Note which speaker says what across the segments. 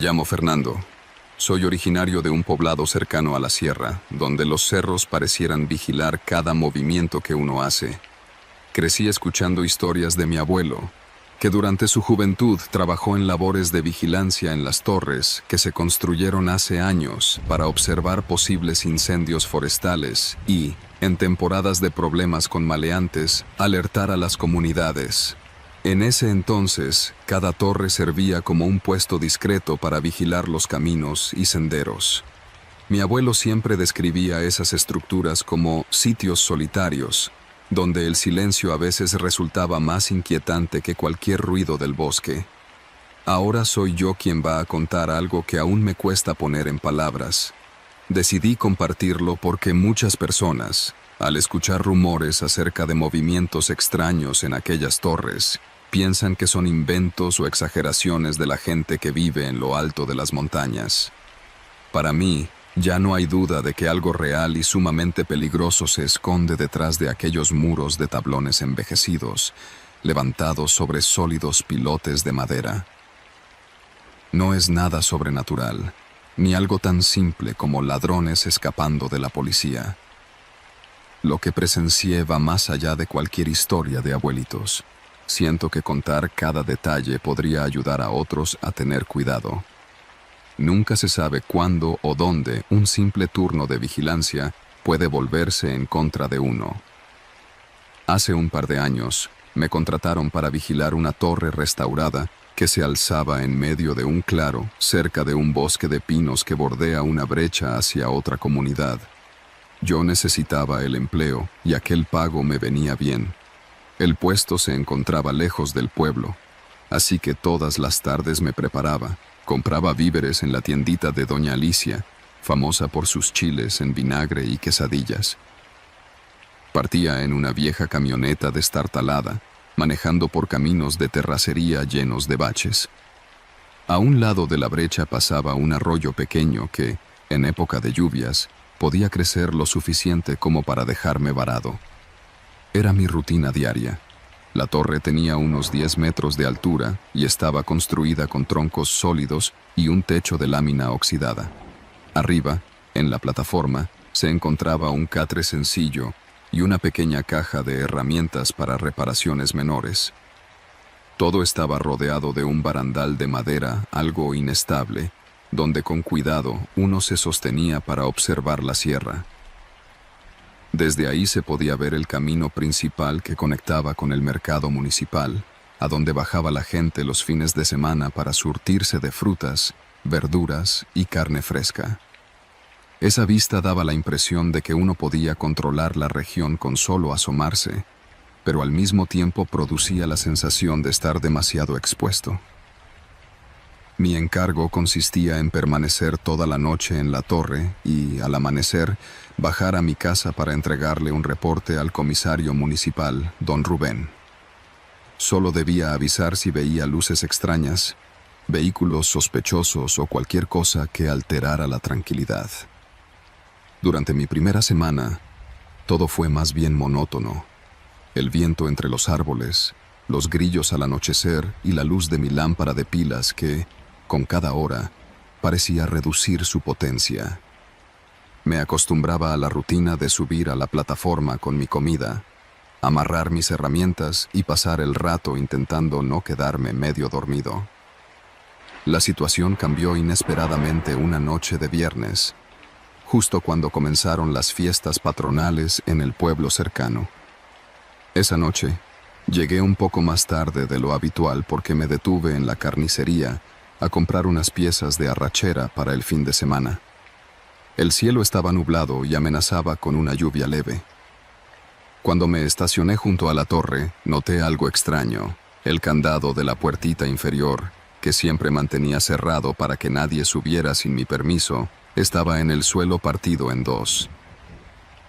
Speaker 1: Llamo Fernando. Soy originario de un poblado cercano a la sierra, donde los cerros parecieran vigilar cada movimiento que uno hace. Crecí escuchando historias de mi abuelo, que durante su juventud trabajó en labores de vigilancia en las torres que se construyeron hace años para observar posibles incendios forestales y, en temporadas de problemas con maleantes, alertar a las comunidades. En ese entonces, cada torre servía como un puesto discreto para vigilar los caminos y senderos. Mi abuelo siempre describía esas estructuras como sitios solitarios, donde el silencio a veces resultaba más inquietante que cualquier ruido del bosque. Ahora soy yo quien va a contar algo que aún me cuesta poner en palabras. Decidí compartirlo porque muchas personas, al escuchar rumores acerca de movimientos extraños en aquellas torres, piensan que son inventos o exageraciones de la gente que vive en lo alto de las montañas. Para mí, ya no hay duda de que algo real y sumamente peligroso se esconde detrás de aquellos muros de tablones envejecidos, levantados sobre sólidos pilotes de madera. No es nada sobrenatural, ni algo tan simple como ladrones escapando de la policía. Lo que presencié va más allá de cualquier historia de abuelitos. Siento que contar cada detalle podría ayudar a otros a tener cuidado. Nunca se sabe cuándo o dónde un simple turno de vigilancia puede volverse en contra de uno. Hace un par de años, me contrataron para vigilar una torre restaurada que se alzaba en medio de un claro, cerca de un bosque de pinos que bordea una brecha hacia otra comunidad. Yo necesitaba el empleo y aquel pago me venía bien. El puesto se encontraba lejos del pueblo, así que todas las tardes me preparaba. Compraba víveres en la tiendita de Doña Alicia, famosa por sus chiles en vinagre y quesadillas. Partía en una vieja camioneta destartalada, manejando por caminos de terracería llenos de baches. A un lado de la brecha pasaba un arroyo pequeño que, en época de lluvias, podía crecer lo suficiente como para dejarme varado. Era mi rutina diaria. La torre tenía unos 10 metros de altura y estaba construida con troncos sólidos y un techo de lámina oxidada. Arriba, en la plataforma, se encontraba un catre sencillo y una pequeña caja de herramientas para reparaciones menores. Todo estaba rodeado de un barandal de madera algo inestable, donde con cuidado uno se sostenía para observar la sierra. Desde ahí se podía ver el camino principal que conectaba con el mercado municipal, a donde bajaba la gente los fines de semana para surtirse de frutas, verduras y carne fresca. Esa vista daba la impresión de que uno podía controlar la región con solo asomarse, pero al mismo tiempo producía la sensación de estar demasiado expuesto. Mi encargo consistía en permanecer toda la noche en la torre y, al amanecer, bajar a mi casa para entregarle un reporte al comisario municipal, don Rubén. Solo debía avisar si veía luces extrañas, vehículos sospechosos o cualquier cosa que alterara la tranquilidad. Durante mi primera semana, todo fue más bien monótono. El viento entre los árboles, los grillos al anochecer y la luz de mi lámpara de pilas que, con cada hora, parecía reducir su potencia. Me acostumbraba a la rutina de subir a la plataforma con mi comida, amarrar mis herramientas y pasar el rato intentando no quedarme medio dormido. La situación cambió inesperadamente una noche de viernes, justo cuando comenzaron las fiestas patronales en el pueblo cercano. Esa noche, llegué un poco más tarde de lo habitual porque me detuve en la carnicería a comprar unas piezas de arrachera para el fin de semana. El cielo estaba nublado y amenazaba con una lluvia leve. Cuando me estacioné junto a la torre, noté algo extraño. El candado de la puertita inferior, que siempre mantenía cerrado para que nadie subiera sin mi permiso, estaba en el suelo partido en dos.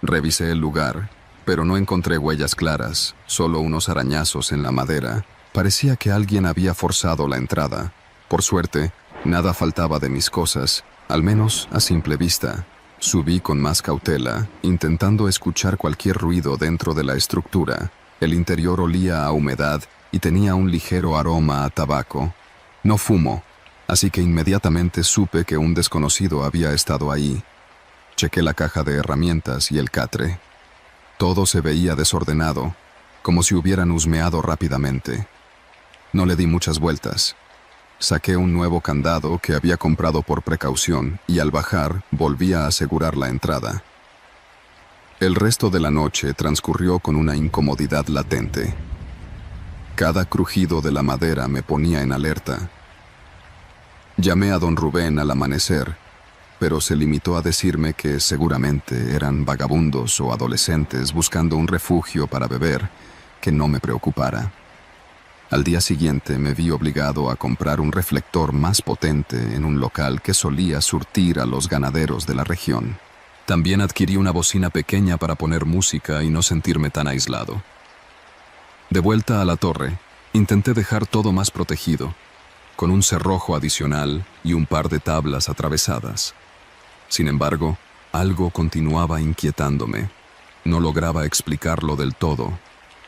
Speaker 1: Revisé el lugar, pero no encontré huellas claras, solo unos arañazos en la madera. Parecía que alguien había forzado la entrada. Por suerte, nada faltaba de mis cosas, al menos a simple vista. Subí con más cautela, intentando escuchar cualquier ruido dentro de la estructura. El interior olía a humedad y tenía un ligero aroma a tabaco. No fumo, así que inmediatamente supe que un desconocido había estado ahí. Chequé la caja de herramientas y el catre. Todo se veía desordenado, como si hubieran husmeado rápidamente. No le di muchas vueltas. Saqué un nuevo candado que había comprado por precaución y al bajar volví a asegurar la entrada. El resto de la noche transcurrió con una incomodidad latente. Cada crujido de la madera me ponía en alerta. Llamé a don Rubén al amanecer, pero se limitó a decirme que seguramente eran vagabundos o adolescentes buscando un refugio para beber, que no me preocupara. Al día siguiente me vi obligado a comprar un reflector más potente en un local que solía surtir a los ganaderos de la región. También adquirí una bocina pequeña para poner música y no sentirme tan aislado. De vuelta a la torre, intenté dejar todo más protegido, con un cerrojo adicional y un par de tablas atravesadas. Sin embargo, algo continuaba inquietándome. No lograba explicarlo del todo,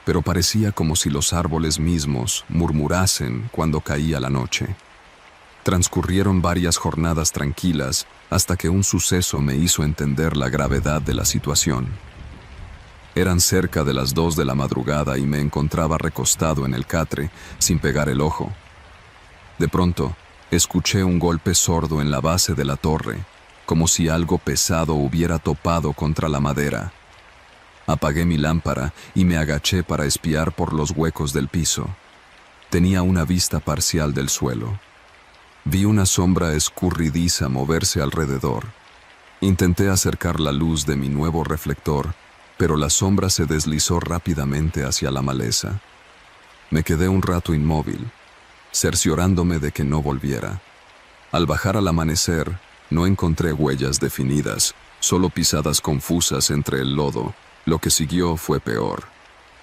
Speaker 1: pero parecía como si los árboles mismos murmurasen cuando caía la noche. Transcurrieron varias jornadas tranquilas hasta que un suceso me hizo entender la gravedad de la situación. Eran cerca de las 2 de la madrugada y me encontraba recostado en el catre, sin pegar el ojo. De pronto, escuché un golpe sordo en la base de la torre, como si algo pesado hubiera topado contra la madera. Apagué mi lámpara y me agaché para espiar por los huecos del piso. Tenía una vista parcial del suelo. Vi una sombra escurridiza moverse alrededor. Intenté acercar la luz de mi nuevo reflector, pero la sombra se deslizó rápidamente hacia la maleza. Me quedé un rato inmóvil, cerciorándome de que no volviera. Al bajar al amanecer, no encontré huellas definidas, solo pisadas confusas entre el lodo. Lo que siguió fue peor.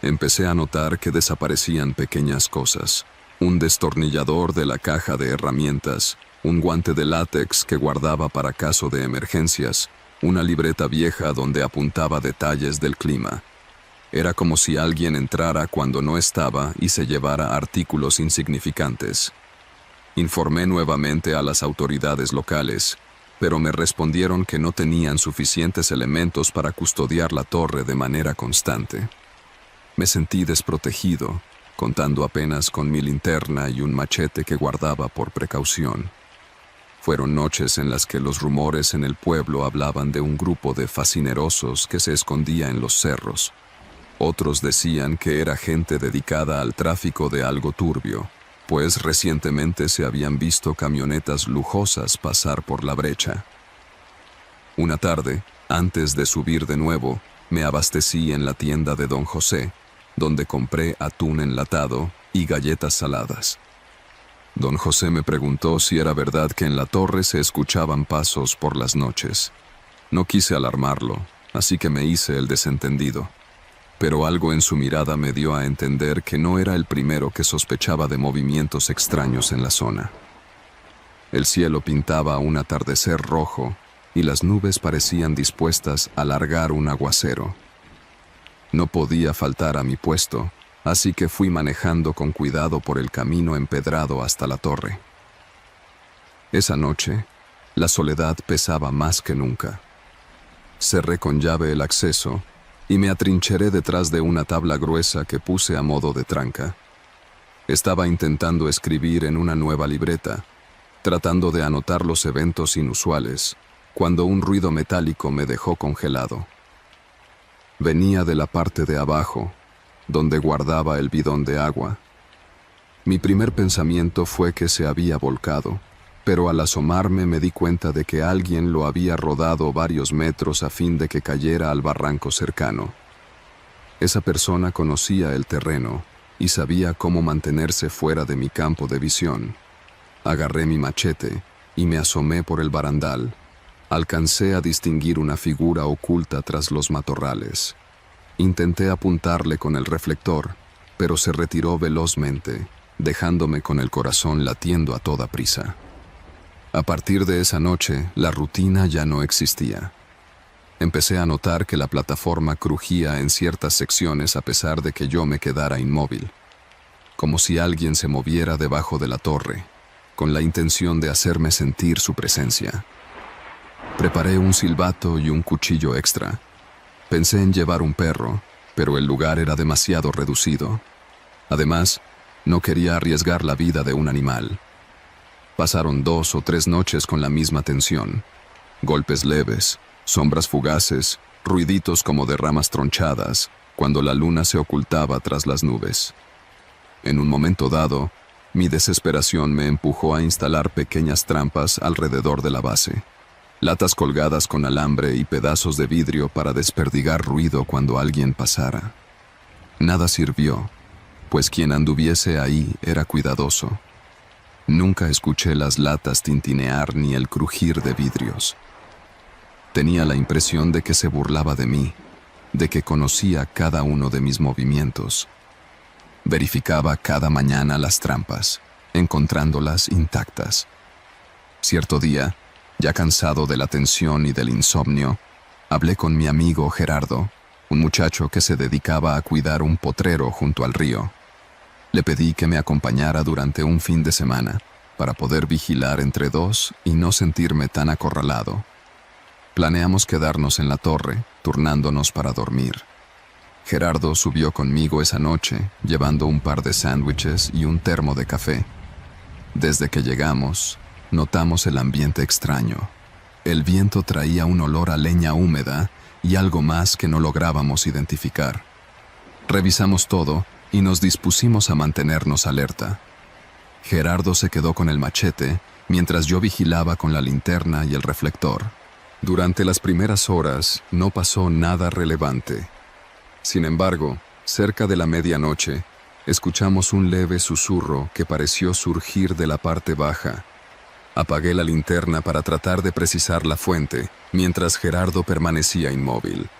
Speaker 1: Empecé a notar que desaparecían pequeñas cosas. Un destornillador de la caja de herramientas, un guante de látex que guardaba para caso de emergencias, una libreta vieja donde apuntaba detalles del clima. Era como si alguien entrara cuando no estaba y se llevara artículos insignificantes. Informé nuevamente a las autoridades locales, pero me respondieron que no tenían suficientes elementos para custodiar la torre de manera constante. Me sentí desprotegido, contando apenas con mi linterna y un machete que guardaba por precaución. Fueron noches en las que los rumores en el pueblo hablaban de un grupo de fascinerosos que se escondía en los cerros. Otros decían que era gente dedicada al tráfico de algo turbio, pues recientemente se habían visto camionetas lujosas pasar por la brecha. Una tarde, antes de subir de nuevo, me abastecí en la tienda de don José, donde compré atún enlatado y galletas saladas. Don José me preguntó si era verdad que en la torre se escuchaban pasos por las noches. No quise alarmarlo, así que me hice el desentendido. Pero algo en su mirada me dio a entender que no era el primero que sospechaba de movimientos extraños en la zona. El cielo pintaba un atardecer rojo y las nubes parecían dispuestas a largar un aguacero. No podía faltar a mi puesto, así que fui manejando con cuidado por el camino empedrado hasta la torre. Esa noche, la soledad pesaba más que nunca. Cerré con llave el acceso y me atrincheré detrás de una tabla gruesa que puse a modo de tranca. Estaba intentando escribir en una nueva libreta, tratando de anotar los eventos inusuales, cuando un ruido metálico me dejó congelado. Venía de la parte de abajo, donde guardaba el bidón de agua. Mi primer pensamiento fue que se había volcado, pero al asomarme me di cuenta de que alguien lo había rodado varios metros a fin de que cayera al barranco cercano. Esa persona conocía el terreno y sabía cómo mantenerse fuera de mi campo de visión. Agarré mi machete y me asomé por el barandal. Alcancé a distinguir una figura oculta tras los matorrales. Intenté apuntarle con el reflector, pero se retiró velozmente, dejándome con el corazón latiendo a toda prisa. A partir de esa noche, la rutina ya no existía. Empecé a notar que la plataforma crujía en ciertas secciones a pesar de que yo me quedara inmóvil, como si alguien se moviera debajo de la torre, con la intención de hacerme sentir su presencia. Preparé un silbato y un cuchillo extra. Pensé en llevar un perro, pero el lugar era demasiado reducido. Además, no quería arriesgar la vida de un animal. Pasaron 2 o 3 noches con la misma tensión. Golpes leves, sombras fugaces, ruiditos como de ramas tronchadas, cuando la luna se ocultaba tras las nubes. En un momento dado, mi desesperación me empujó a instalar pequeñas trampas alrededor de la base. Latas colgadas con alambre y pedazos de vidrio para desperdigar ruido cuando alguien pasara. Nada sirvió, pues quien anduviese ahí era cuidadoso. Nunca escuché las latas tintinear ni el crujir de vidrios. Tenía la impresión de que se burlaba de mí, de que conocía cada uno de mis movimientos. Verificaba cada mañana las trampas, encontrándolas intactas. Cierto día, ya cansado de la tensión y del insomnio, hablé con mi amigo Gerardo, un muchacho que se dedicaba a cuidar un potrero junto al río. Le pedí que me acompañara durante un fin de semana, para poder vigilar entre 2 y no sentirme tan acorralado. Planeamos quedarnos en la torre, turnándonos para dormir. Gerardo subió conmigo esa noche, llevando un par de sándwiches y un termo de café. Desde que llegamos, notamos el ambiente extraño. El viento traía un olor a leña húmeda y algo más que no lográbamos identificar. Revisamos todo y nos dispusimos a mantenernos alerta. Gerardo se quedó con el machete, mientras yo vigilaba con la linterna y el reflector. Durante las primeras horas no pasó nada relevante. Sin embargo, cerca de la medianoche, escuchamos un leve susurro que pareció surgir de la parte baja. Apagué la linterna para tratar de precisar la fuente, mientras Gerardo permanecía inmóvil.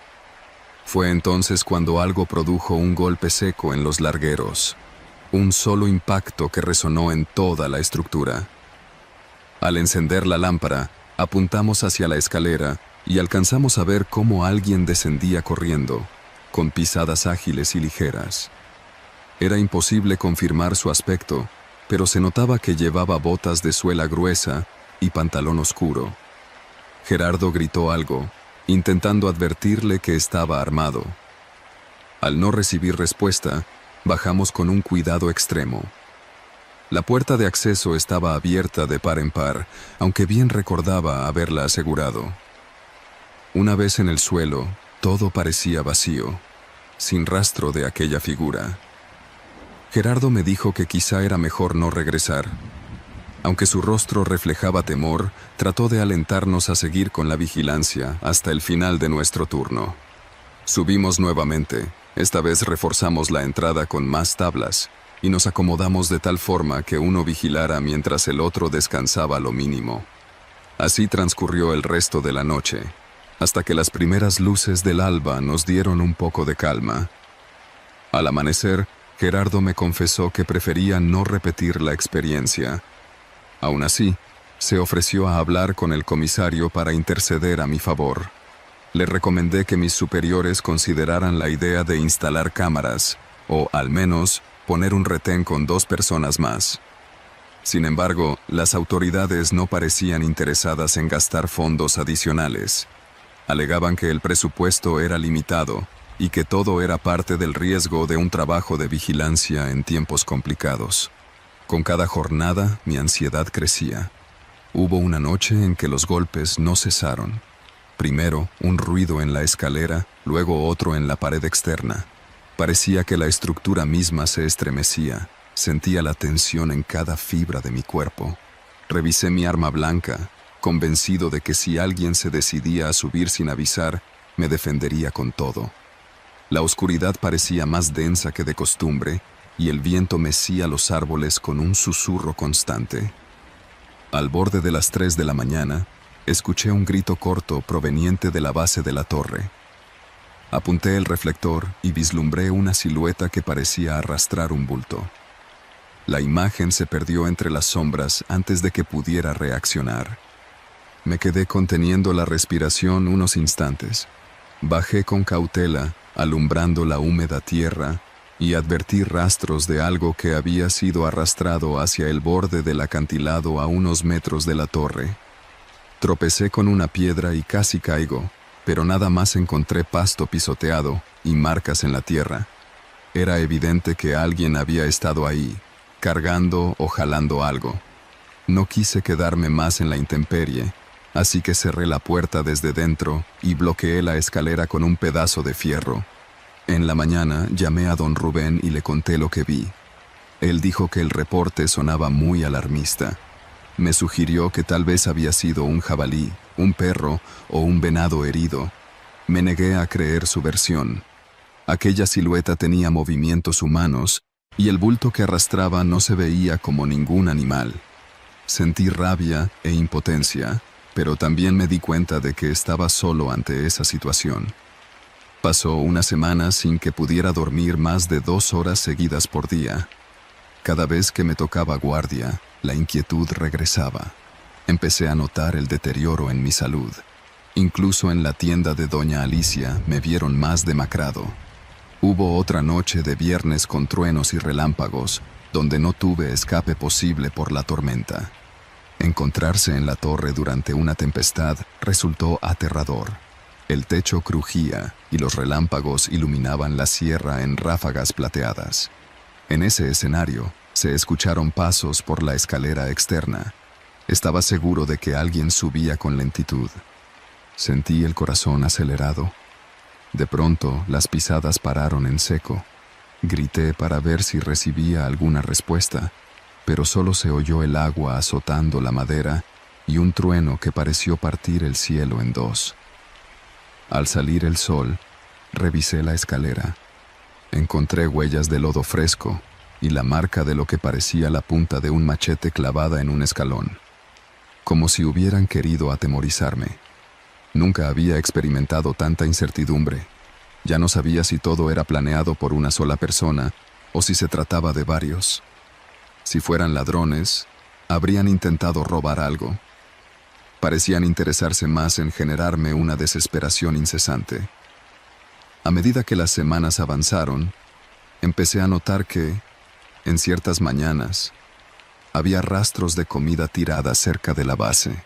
Speaker 1: Fue entonces cuando algo produjo un golpe seco en los largueros, un solo impacto que resonó en toda la estructura. Al encender la lámpara, apuntamos hacia la escalera y alcanzamos a ver cómo alguien descendía corriendo, con pisadas ágiles y ligeras. Era imposible confirmar su aspecto, pero se notaba que llevaba botas de suela gruesa y pantalón oscuro. Gerardo gritó algo, intentando advertirle que estaba armado. Al no recibir respuesta, bajamos con un cuidado extremo. La puerta de acceso estaba abierta de par en par, aunque bien recordaba haberla asegurado. Una vez en el suelo, todo parecía vacío, sin rastro de aquella figura. Gerardo me dijo que quizá era mejor no regresar. Aunque su rostro reflejaba temor, trató de alentarnos a seguir con la vigilancia hasta el final de nuestro turno. Subimos nuevamente. Esta vez reforzamos la entrada con más tablas y nos acomodamos de tal forma que uno vigilara mientras el otro descansaba lo mínimo. Así transcurrió el resto de la noche, hasta que las primeras luces del alba nos dieron un poco de calma. Al amanecer, Gerardo me confesó que prefería no repetir la experiencia. Aún así, se ofreció a hablar con el comisario para interceder a mi favor. Le recomendé que mis superiores consideraran la idea de instalar cámaras, o al menos poner un retén con 2 personas más. Sin embargo, las autoridades no parecían interesadas en gastar fondos adicionales. Alegaban que el presupuesto era limitado y que todo era parte del riesgo de un trabajo de vigilancia en tiempos complicados. Con cada jornada, mi ansiedad crecía. Hubo una noche en que los golpes no cesaron. Primero, un ruido en la escalera, luego otro en la pared externa. Parecía que la estructura misma se estremecía. Sentía la tensión en cada fibra de mi cuerpo. Revisé mi arma blanca, convencido de que si alguien se decidía a subir sin avisar, me defendería con todo. La oscuridad parecía más densa que de costumbre, y el viento mecía los árboles con un susurro constante. Al borde de las 3 de la mañana, escuché un grito corto proveniente de la base de la torre. Apunté el reflector y vislumbré una silueta que parecía arrastrar un bulto. La imagen se perdió entre las sombras antes de que pudiera reaccionar. Me quedé conteniendo la respiración unos instantes. Bajé con cautela, alumbrando la húmeda tierra, y advertí rastros de algo que había sido arrastrado hacia el borde del acantilado a unos metros de la torre. Tropecé con una piedra y casi caigo, pero nada más encontré pasto pisoteado y marcas en la tierra. Era evidente que alguien había estado ahí, cargando o jalando algo. No quise quedarme más en la intemperie, así que cerré la puerta desde dentro y bloqueé la escalera con un pedazo de fierro. En la mañana llamé a don Rubén y le conté lo que vi. Él dijo que el reporte sonaba muy alarmista. Me sugirió que tal vez había sido un jabalí, un perro o un venado herido. Me negué a creer su versión. Aquella silueta tenía movimientos humanos y el bulto que arrastraba no se veía como ningún animal. Sentí rabia e impotencia, pero también me di cuenta de que estaba solo ante esa situación. Pasó una semana sin que pudiera dormir más de 2 horas seguidas por día. Cada vez que me tocaba guardia, la inquietud regresaba. Empecé a notar el deterioro en mi salud. Incluso en la tienda de doña Alicia me vieron más demacrado. Hubo otra noche de viernes con truenos y relámpagos, donde no tuve escape posible por la tormenta. Encontrarse en la torre durante una tempestad resultó aterrador. El techo crujía y los relámpagos iluminaban la sierra en ráfagas plateadas. En ese escenario, se escucharon pasos por la escalera externa. Estaba seguro de que alguien subía con lentitud. Sentí el corazón acelerado. De pronto, las pisadas pararon en seco. Grité para ver si recibía alguna respuesta, pero solo se oyó el agua azotando la madera y un trueno que pareció partir el cielo en dos. Al salir el sol, revisé la escalera. Encontré huellas de lodo fresco y la marca de lo que parecía la punta de un machete clavada en un escalón, como si hubieran querido atemorizarme. Nunca había experimentado tanta incertidumbre. Ya no sabía si todo era planeado por una sola persona o si se trataba de varios. Si fueran ladrones, habrían intentado robar algo. Parecían interesarse más en generarme una desesperación incesante. A medida que las semanas avanzaron, empecé a notar que, en ciertas mañanas, había rastros de comida tirada cerca de la base,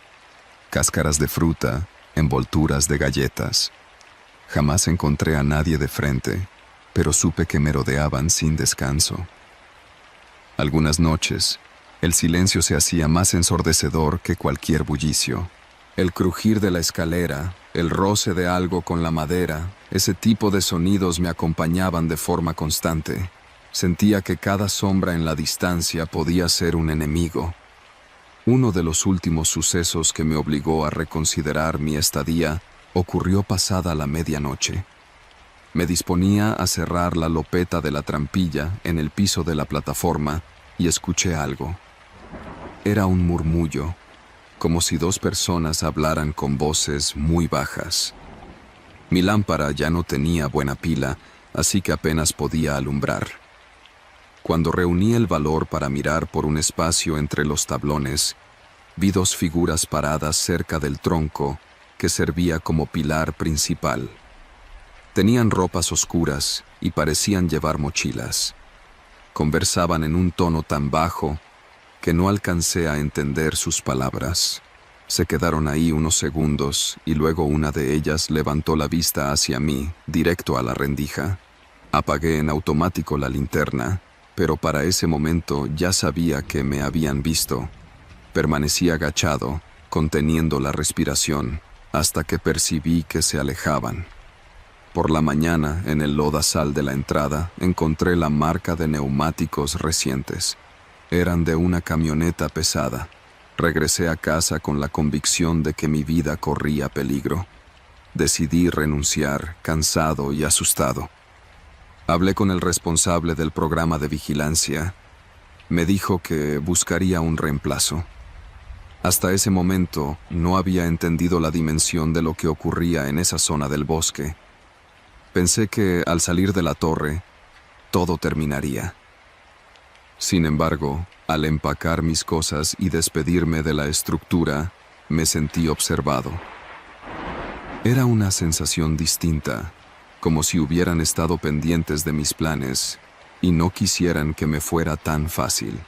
Speaker 1: cáscaras de fruta, envolturas de galletas. Jamás encontré a nadie de frente, pero supe que merodeaban sin descanso. Algunas noches, el silencio se hacía más ensordecedor que cualquier bullicio. El crujir de la escalera, el roce de algo con la madera, ese tipo de sonidos me acompañaban de forma constante. Sentía que cada sombra en la distancia podía ser un enemigo. Uno de los últimos sucesos que me obligó a reconsiderar mi estadía ocurrió pasada la medianoche. Me disponía a cerrar la lopeta de la trampilla en el piso de la plataforma y escuché algo. Era un murmullo, como si 2 personas hablaran con voces muy bajas. Mi lámpara ya no tenía buena pila, así que apenas podía alumbrar. Cuando reuní el valor para mirar por un espacio entre los tablones, vi 2 figuras paradas cerca del tronco que servía como pilar principal. Tenían ropas oscuras y parecían llevar mochilas. Conversaban en un tono tan bajo que no alcancé a entender sus palabras. Se quedaron ahí unos segundos y luego una de ellas levantó la vista hacia mí, directo a la rendija. Apagué en automático la linterna, pero para ese momento ya sabía que me habían visto. Permanecí agachado, conteniendo la respiración, hasta que percibí que se alejaban. Por la mañana, en el lodazal de la entrada, encontré la marca de neumáticos recientes. Eran de una camioneta pesada. Regresé a casa con la convicción de que mi vida corría peligro. Decidí renunciar, cansado y asustado. Hablé con el responsable del programa de vigilancia. Me dijo que buscaría un reemplazo. Hasta ese momento no había entendido la dimensión de lo que ocurría en esa zona del bosque. Pensé que al salir de la torre, todo terminaría. Sin embargo, al empacar mis cosas y despedirme de la estructura, me sentí observado. Era una sensación distinta, como si hubieran estado pendientes de mis planes y no quisieran que me fuera tan fácil.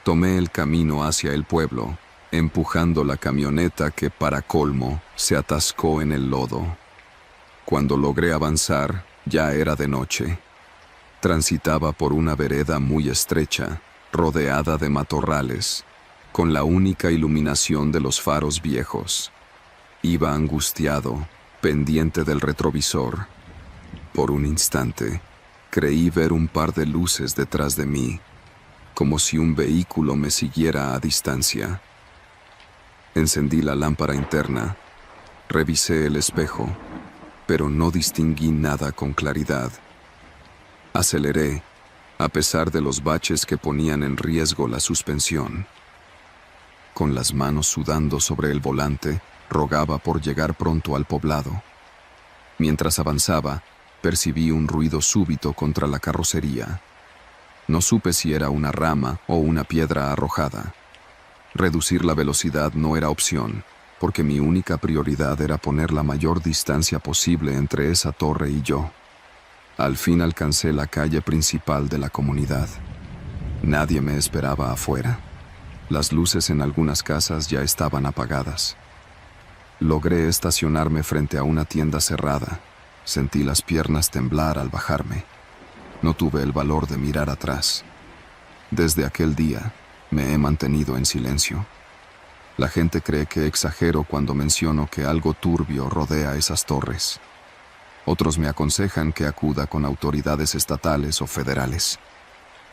Speaker 1: Tomé el camino hacia el pueblo, empujando la camioneta que, para colmo, se atascó en el lodo. Cuando logré avanzar, ya era de noche. Transitaba por una vereda muy estrecha, rodeada de matorrales, con la única iluminación de los faros viejos. Iba angustiado, pendiente del retrovisor. Por un instante, creí ver un par de luces detrás de mí, como si un vehículo me siguiera a distancia. Encendí la lámpara interna, revisé el espejo, pero no distinguí nada con claridad. Aceleré, a pesar de los baches que ponían en riesgo la suspensión. Con las manos sudando sobre el volante, rogaba por llegar pronto al poblado. Mientras avanzaba, percibí un ruido súbito contra la carrocería. No supe si era una rama o una piedra arrojada. Reducir la velocidad no era opción, porque mi única prioridad era poner la mayor distancia posible entre esa torre y yo. Al fin alcancé la calle principal de la comunidad. Nadie me esperaba afuera. Las luces en algunas casas ya estaban apagadas. Logré estacionarme frente a una tienda cerrada. Sentí las piernas temblar al bajarme. No tuve el valor de mirar atrás. Desde aquel día, me he mantenido en silencio. La gente cree que exagero cuando menciono que algo turbio rodea esas torres. Otros me aconsejan que acuda con autoridades estatales o federales.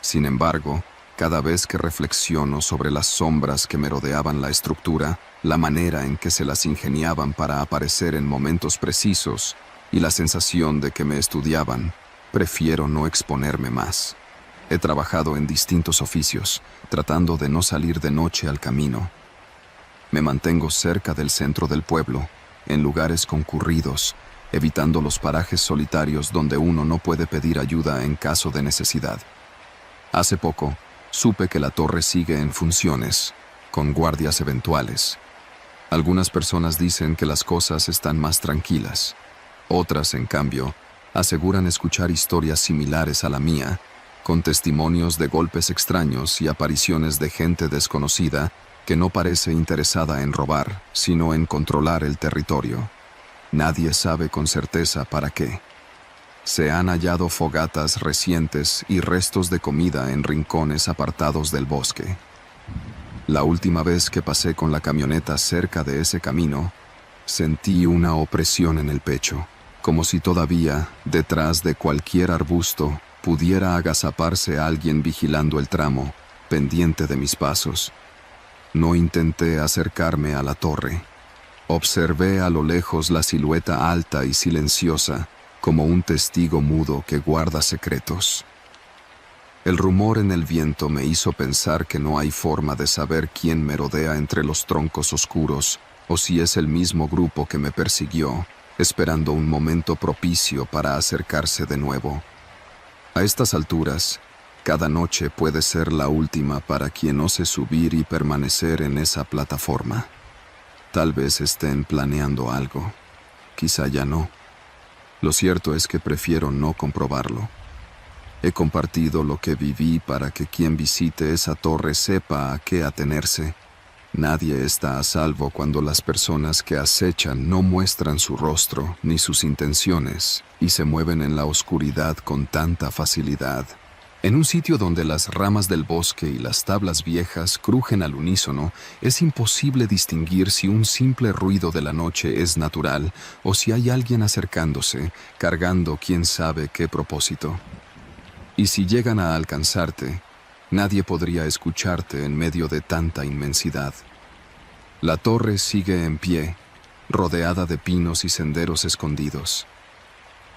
Speaker 1: Sin embargo, cada vez que reflexiono sobre las sombras que me rodeaban la estructura, la manera en que se las ingeniaban para aparecer en momentos precisos y la sensación de que me estudiaban, prefiero no exponerme más. He trabajado en distintos oficios, tratando de no salir de noche al camino. Me mantengo cerca del centro del pueblo, en lugares concurridos, evitando los parajes solitarios donde uno no puede pedir ayuda en caso de necesidad. Hace poco, supe que la torre sigue en funciones, con guardias eventuales. Algunas personas dicen que las cosas están más tranquilas. Otras, en cambio, aseguran escuchar historias similares a la mía, con testimonios de golpes extraños y apariciones de gente desconocida que no parece interesada en robar, sino en controlar el territorio. Nadie sabe con certeza para qué. Se han hallado fogatas recientes y restos de comida en rincones apartados del bosque. La última vez que pasé con la camioneta cerca de ese camino, sentí una opresión en el pecho, como si todavía, detrás de cualquier arbusto, pudiera agazaparse alguien vigilando el tramo, pendiente de mis pasos. No intenté acercarme a la torre. Observé a lo lejos la silueta alta y silenciosa, como un testigo mudo que guarda secretos. El rumor en el viento me hizo pensar que no hay forma de saber quién me rodea entre los troncos oscuros, o si es el mismo grupo que me persiguió, esperando un momento propicio para acercarse de nuevo. A estas alturas, cada noche puede ser la última para quien ose subir y permanecer en esa plataforma. Tal vez estén planeando algo, quizá ya no. Lo cierto es que prefiero no comprobarlo. He compartido lo que viví para que quien visite esa torre sepa a qué atenerse. Nadie está a salvo cuando las personas que acechan no muestran su rostro ni sus intenciones y se mueven en la oscuridad con tanta facilidad. En un sitio donde las ramas del bosque y las tablas viejas crujen al unísono, es imposible distinguir si un simple ruido de la noche es natural o si hay alguien acercándose, cargando quién sabe qué propósito. Y si llegan a alcanzarte, nadie podría escucharte en medio de tanta inmensidad. La torre sigue en pie, rodeada de pinos y senderos escondidos.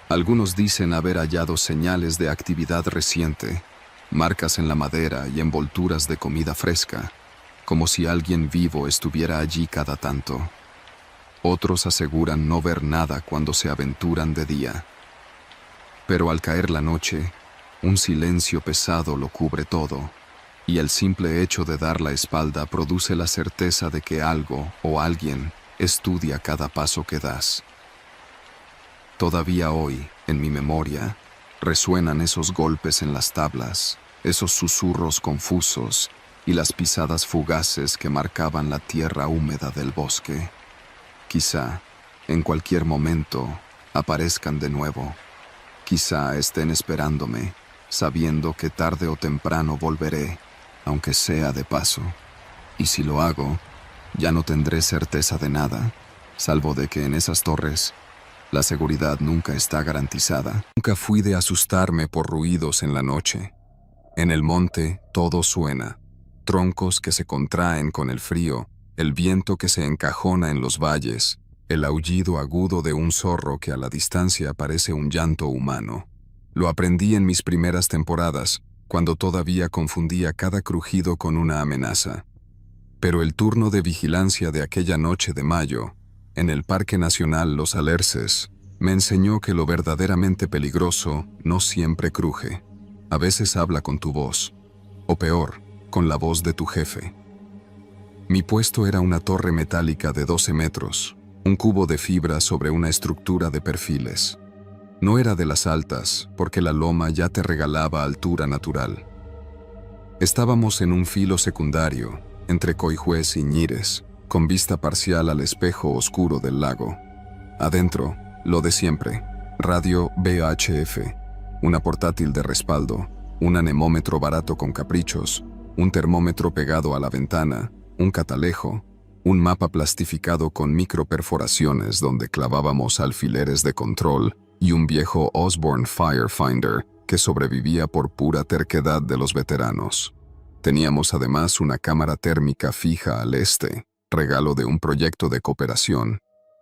Speaker 1: Algunos dicen haber hallado señales de actividad reciente, marcas en la madera y envolturas de comida fresca, como si alguien vivo estuviera allí cada tanto. Otros aseguran no ver nada cuando se aventuran de día. Pero al caer la noche, un silencio pesado lo cubre todo, y el simple hecho de dar la espalda produce la certeza de que algo o alguien estudia cada paso que das. Todavía hoy, en mi memoria, Resuenan esos golpes en las tablas, esos susurros confusos y las pisadas fugaces que marcaban la tierra húmeda del bosque. Quizá, en cualquier momento, aparezcan de nuevo. Quizá estén esperándome, sabiendo que tarde o temprano volveré, aunque sea de paso. Y si lo hago, ya no tendré certeza de nada, salvo de que en esas torres la seguridad nunca está garantizada. Nunca fui de asustarme por ruidos en la noche. En el monte todo suena. Troncos que se contraen con el frío, el viento que se encajona en los valles, el aullido agudo de un zorro que a la distancia parece un llanto humano. Lo aprendí en mis primeras temporadas, cuando todavía confundía cada crujido con una amenaza. Pero el turno de vigilancia de aquella noche de mayo, en el Parque Nacional Los Alerces, me enseñó que lo verdaderamente peligroso no siempre cruje. A veces habla con tu voz, o peor, con la voz de tu jefe. Mi puesto era una torre metálica de 12 metros, un cubo de fibra sobre una estructura de perfiles. No era de las altas, porque la loma ya te regalaba altura natural. Estábamos en un filo secundario, entre Coihués y Ñires, con vista parcial al espejo oscuro del lago. Adentro, lo de siempre, radio VHF, una portátil de respaldo, un anemómetro barato con caprichos, un termómetro pegado a la ventana, un catalejo, un mapa plastificado con microperforaciones donde clavábamos alfileres de control y un viejo Osborne Firefinder que sobrevivía por pura terquedad de los veteranos. Teníamos además una cámara térmica fija al este, regalo de un proyecto de cooperación,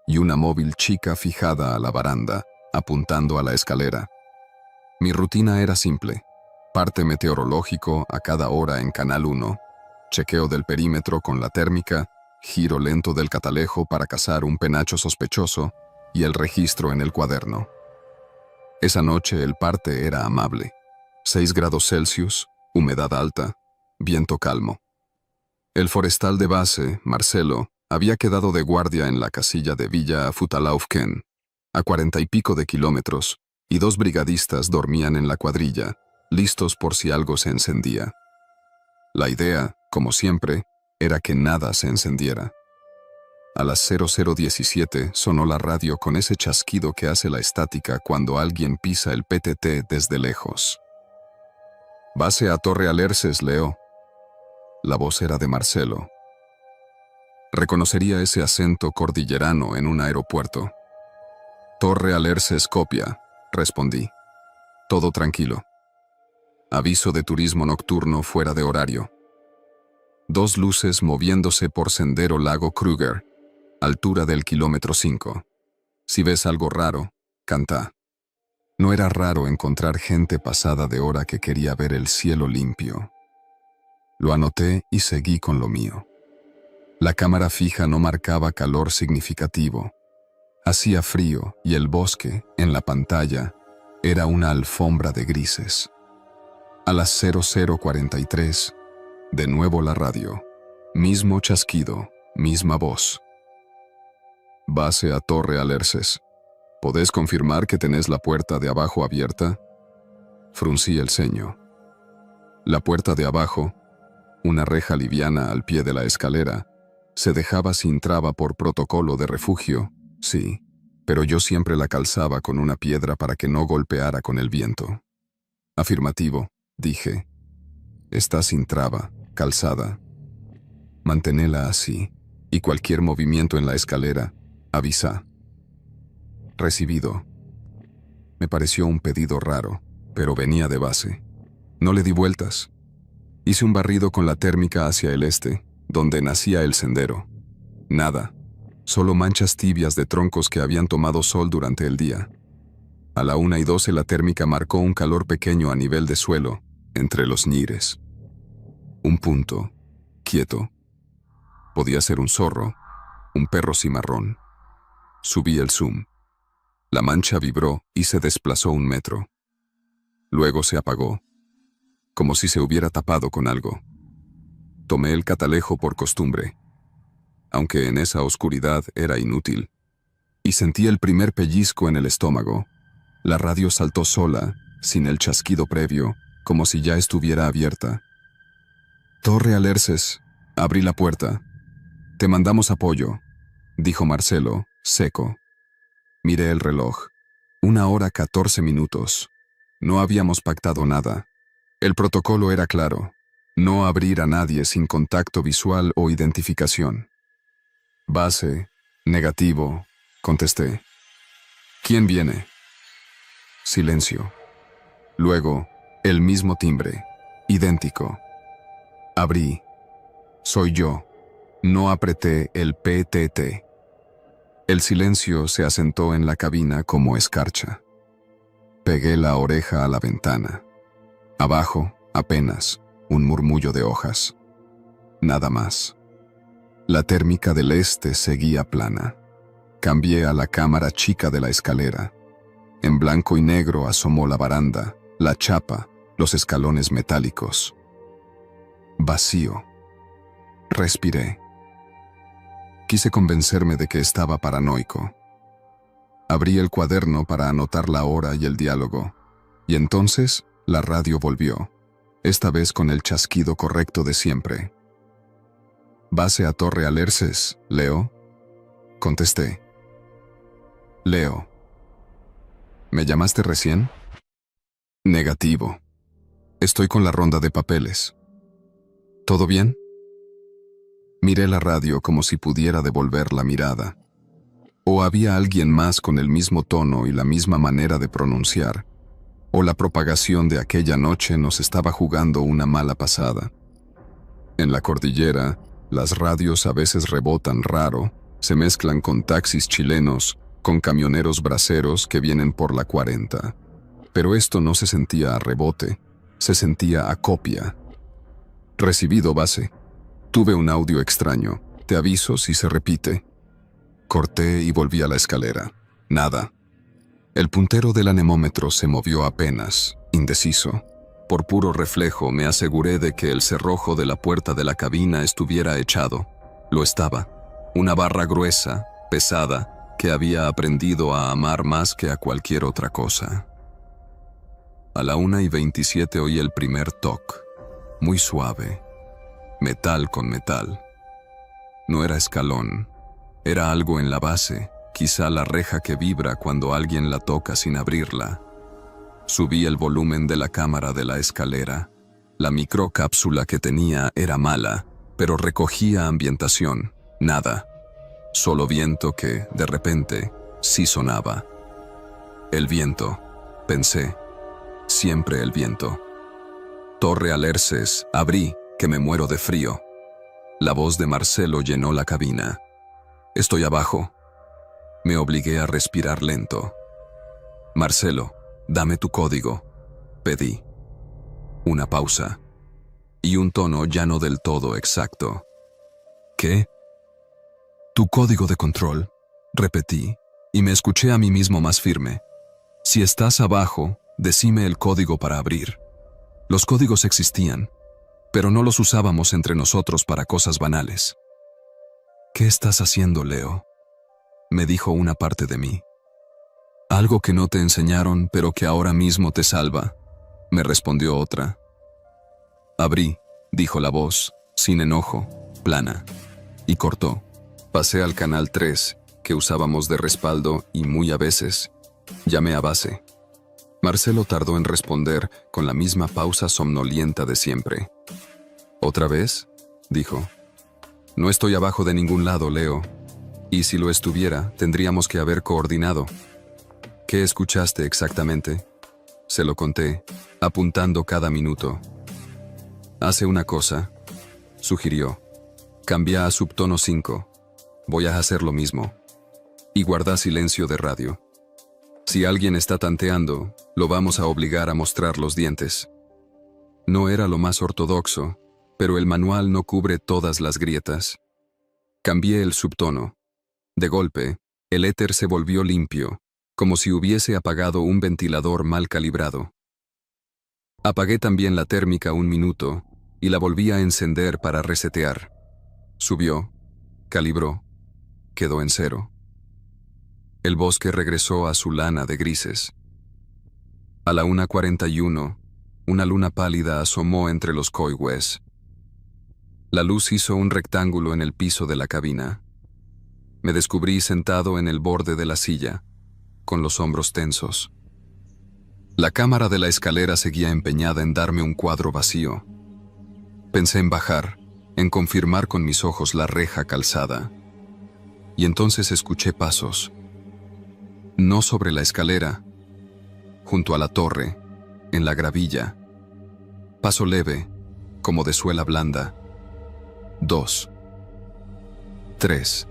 Speaker 1: y una móvil chica fijada a la baranda, apuntando a la escalera. Mi rutina era simple: parte meteorológico a cada hora en Canal 1, chequeo del perímetro con la térmica, giro lento del catalejo para cazar un penacho sospechoso y el registro en el cuaderno. Esa noche el parte era amable. 6 grados Celsius, humedad alta, viento calmo. El forestal de base, Marcelo, había quedado de guardia en la casilla de Villa Futalaufken, a 40 y pico de kilómetros, y 2 brigadistas dormían en la cuadrilla, listos por si algo se encendía. La idea, como siempre, era que nada se encendiera. A las 00:17 sonó la radio con ese chasquido que hace la estática cuando alguien pisa el PTT desde lejos. «Base a Torre Alerces, Leo». La voz era de Marcelo. Reconocería ese acento cordillerano en un aeropuerto. «Torre Alerces copia», respondí. «Todo tranquilo. Aviso de turismo nocturno fuera de horario. 2 luces moviéndose por sendero Lago Kruger, altura del kilómetro 5. Si ves algo raro, canta». No era raro encontrar gente pasada de hora que quería ver el cielo limpio. Lo anoté y seguí con lo mío. La cámara fija no marcaba calor significativo. Hacía frío y el bosque, en la pantalla, era una alfombra de grises. A las 00:43, de nuevo la radio. Mismo chasquido, misma voz. «Base a Torre Alerces. ¿Podés confirmar que tenés la puerta de abajo abierta?» Fruncí el ceño. La puerta de abajo, una reja liviana al pie de la escalera, se dejaba sin traba por protocolo de refugio, sí, pero yo siempre la calzaba con una piedra para que no golpeara con el viento. «Afirmativo», dije. «Está sin traba, calzada. Manténela así, y cualquier movimiento en la escalera, avisa». Recibido. Me pareció un pedido raro, pero venía de base. No le di vueltas. Hice un barrido con la térmica hacia el este, donde nacía el sendero. Nada, solo manchas tibias de troncos que habían tomado sol durante el día. A la 1:12 la térmica marcó un calor pequeño a nivel de suelo, entre los ñires. Un punto, quieto. Podía ser un zorro, un perro cimarrón. Subí el zoom. La mancha vibró y se desplazó 1 metro. Luego se apagó, como si se hubiera tapado con algo. Tomé el catalejo por costumbre, aunque en esa oscuridad era inútil, y sentí el primer pellizco en el estómago. La radio saltó sola, sin el chasquido previo, como si ya estuviera abierta. «Torre Alerces», abrí la puerta. «Te mandamos apoyo», dijo Marcelo, seco. Miré el reloj. 1 hora 14 minutos. No habíamos pactado nada. El protocolo era claro: no abrir a nadie sin contacto visual o identificación. «Base, negativo», contesté. «¿Quién viene?» Silencio. Luego, el mismo timbre, idéntico. Abrí. «Soy yo». No apreté el PTT. El silencio se asentó en la cabina como escarcha. Pegué la oreja a la ventana. Abajo, apenas, un murmullo de hojas. Nada más. La térmica del este seguía plana. Cambié a la cámara chica de la escalera. En blanco y negro asomó la baranda, la chapa, los escalones metálicos. Vacío. Respiré. Quise convencerme de que estaba paranoico. Abrí el cuaderno para anotar la hora y el diálogo, y entonces la radio volvió, esta vez con el chasquido correcto de siempre. «Base a Torre Alerces, Leo», contesté. «Leo». «¿Me llamaste recién?» «Negativo. Estoy con la ronda de papeles». «¿Todo bien?» Miré la radio como si pudiera devolver la mirada. O había alguien más con el mismo tono y la misma manera de pronunciar, o la propagación de aquella noche nos estaba jugando una mala pasada. En la cordillera, las radios a veces rebotan raro, se mezclan con taxis chilenos, con camioneros braceros que vienen por la 40. Pero esto no se sentía a rebote, se sentía a copia. «Recibido, base. Tuve un audio extraño. Te aviso si se repite». Corté y volví a la escalera. Nada. El puntero del anemómetro se movió apenas, indeciso. Por puro reflejo me aseguré de que el cerrojo de la puerta de la cabina estuviera echado. Lo estaba. Una barra gruesa, pesada, que había aprendido a amar más que a cualquier otra cosa. A la 1:27 oí el primer toc, muy suave. Metal con metal. No era escalón. Era algo en la base, quizá la reja que vibra cuando alguien la toca sin abrirla. Subí el volumen de la cámara de la escalera. La microcápsula que tenía era mala, pero recogía ambientación, nada. Solo viento que, de repente, sí sonaba. El viento, pensé. Siempre el viento. «Torre Alerces, abrí, que me muero de frío». La voz de Marcelo llenó la cabina. «Estoy abajo». Me obligué a respirar lento. «Marcelo, dame tu código», pedí. Una pausa. Y un tono ya no del todo exacto. «¿Qué?» «Tu código de control», repetí, y me escuché a mí mismo más firme. «Si estás abajo, decime el código para abrir». Los códigos existían, pero no los usábamos entre nosotros para cosas banales. «¿Qué estás haciendo, Leo?», me dijo una parte de mí. «Algo que no te enseñaron, pero que ahora mismo te salva», me respondió otra. «Abrí», dijo la voz, sin enojo, plana, y cortó. Pasé al canal 3, que usábamos de respaldo y muy a veces. Llamé a base. Marcelo tardó en responder con la misma pausa somnolienta de siempre. «¿Otra vez?», dijo. «No estoy abajo de ningún lado, Leo. Y si lo estuviera, tendríamos que haber coordinado». «¿Qué escuchaste exactamente?», se lo conté, apuntando cada minuto. «Hace una cosa», sugirió. «Cambia a subtono 5. Voy a hacer lo mismo. Y guarda silencio de radio. Si alguien está tanteando, lo vamos a obligar a mostrar los dientes». No era lo más ortodoxo, pero el manual no cubre todas las grietas. Cambié el subtono. De golpe, el éter se volvió limpio, como si hubiese apagado un ventilador mal calibrado. Apagué también la térmica un minuto y la volví a encender para resetear. Subió, calibró, quedó en 0. El bosque regresó a su lana de grises. A la 1:41, una luna pálida asomó entre los coihues. La luz hizo un rectángulo en el piso de la cabina. Me descubrí sentado en el borde de la silla, con los hombros tensos. La cámara de la escalera seguía empeñada en darme un cuadro vacío. Pensé en bajar, en confirmar con mis ojos la reja calzada. Y entonces escuché pasos. No sobre la escalera, junto a la torre, en la gravilla. Paso leve, como de suela blanda. 2. 3.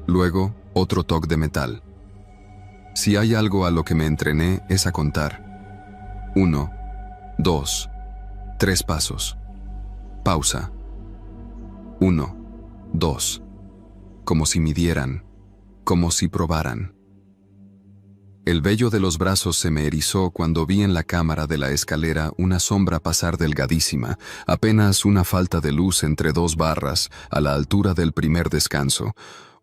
Speaker 1: Luego, otro toque de metal. Si hay algo a lo que me entrené es a contar. 1, 2, 3 pasos. Pausa. 1, 2. Como si midieran, como si probaran. El vello de los brazos se me erizó cuando vi en la cámara de la escalera una sombra pasar delgadísima, apenas una falta de luz entre dos barras, a la altura del primer descanso.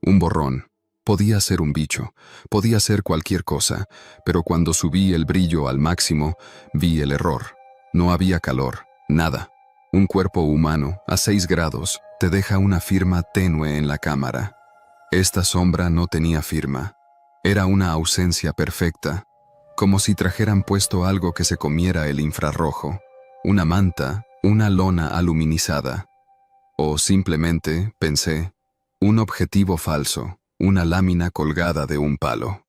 Speaker 1: Un borrón. Podía ser un bicho, podía ser cualquier cosa, pero cuando subí el brillo al máximo, vi el error. No había calor, nada. Un cuerpo humano, a 6 grados, te deja una firma tenue en la cámara. Esta sombra no tenía firma. Era una ausencia perfecta, como si trajeran puesto algo que se comiera el infrarrojo, una manta, una lona aluminizada. O simplemente, pensé, un objetivo falso, una lámina colgada de un palo.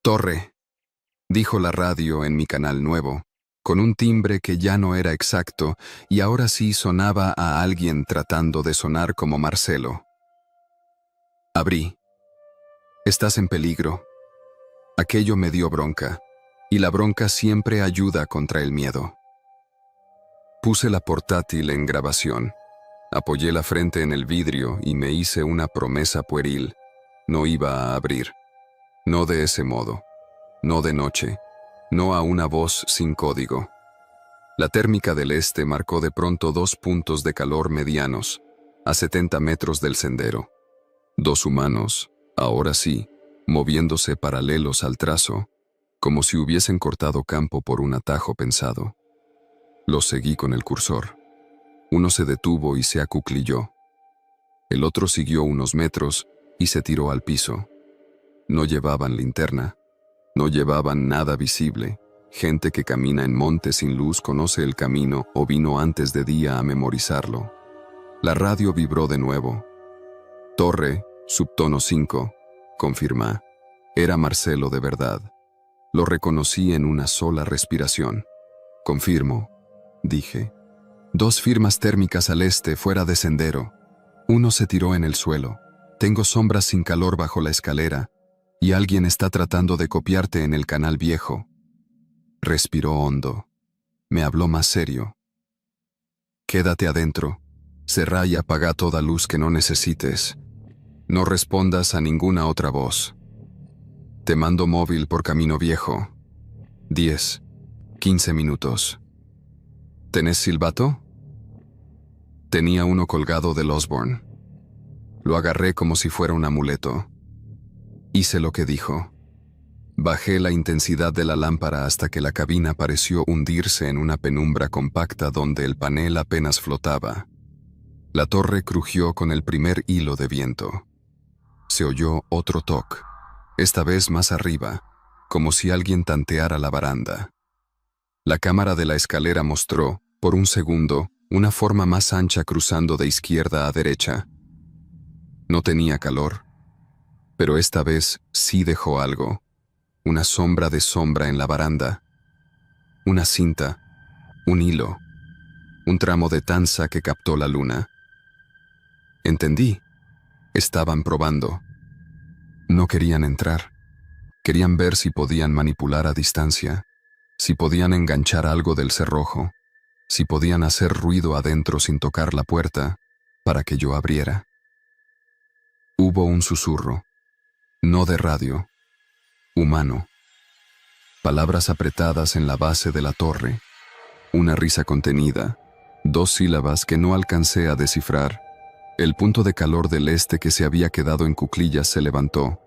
Speaker 1: «Torre», dijo la radio en mi canal nuevo, con un timbre que ya no era exacto y ahora sí sonaba a alguien tratando de sonar como Marcelo. Abrí. «Estás en peligro». Aquello me dio bronca, y la bronca siempre ayuda contra el miedo. Puse la portátil en grabación, apoyé la frente en el vidrio y me hice una promesa pueril. No iba a abrir. No de ese modo. No de noche. No a una voz sin código. La térmica del este marcó de pronto 2 puntos de calor medianos, a 70 metros del sendero. 2 humanos, ahora sí, moviéndose paralelos al trazo, como si hubiesen cortado campo por un atajo pensado. Los seguí con el cursor. Uno se detuvo y se acuclilló. El otro siguió unos metros y se tiró al piso. No llevaban linterna, no llevaban nada visible. Gente que camina en monte sin luz conoce el camino o vino antes de día a memorizarlo. La radio vibró de nuevo. «Torre, subtono 5», confirmá. Era Marcelo de verdad. Lo reconocí en una sola respiración. «Confirmo», dije. 2 firmas térmicas al este fuera de sendero. Uno se tiró en el suelo. Tengo sombras sin calor bajo la escalera y alguien está tratando de copiarte en el canal viejo. Respiró hondo. Me habló más serio. «Quédate adentro. Cerrá y apaga toda luz que no necesites. No respondas a ninguna otra voz. Te mando móvil por camino viejo. 10, 15 minutos. ¿Tenés silbato?» Tenía uno colgado del Osborne. Lo agarré como si fuera un amuleto. Hice lo que dijo. Bajé la intensidad de la lámpara hasta que la cabina pareció hundirse en una penumbra compacta donde el panel apenas flotaba. La torre crujió con el primer hilo de viento. Se oyó otro toque, esta vez más arriba, como si alguien tanteara la baranda. La cámara de la escalera mostró, por un segundo, una forma más ancha cruzando de izquierda a derecha. No tenía calor, pero esta vez sí dejó algo. Una sombra de sombra en la baranda. Una cinta, un hilo, un tramo de tanza que captó la luna. Entendí. Estaban probando. No querían entrar. Querían ver si podían manipular a distancia, si podían enganchar algo del cerrojo, si podían hacer ruido adentro sin tocar la puerta, para que yo abriera. Hubo un susurro, no de radio, humano. Palabras apretadas en la base de la torre, una risa contenida, 2 sílabas que no alcancé a descifrar. El punto de calor del este que se había quedado en cuclillas se levantó.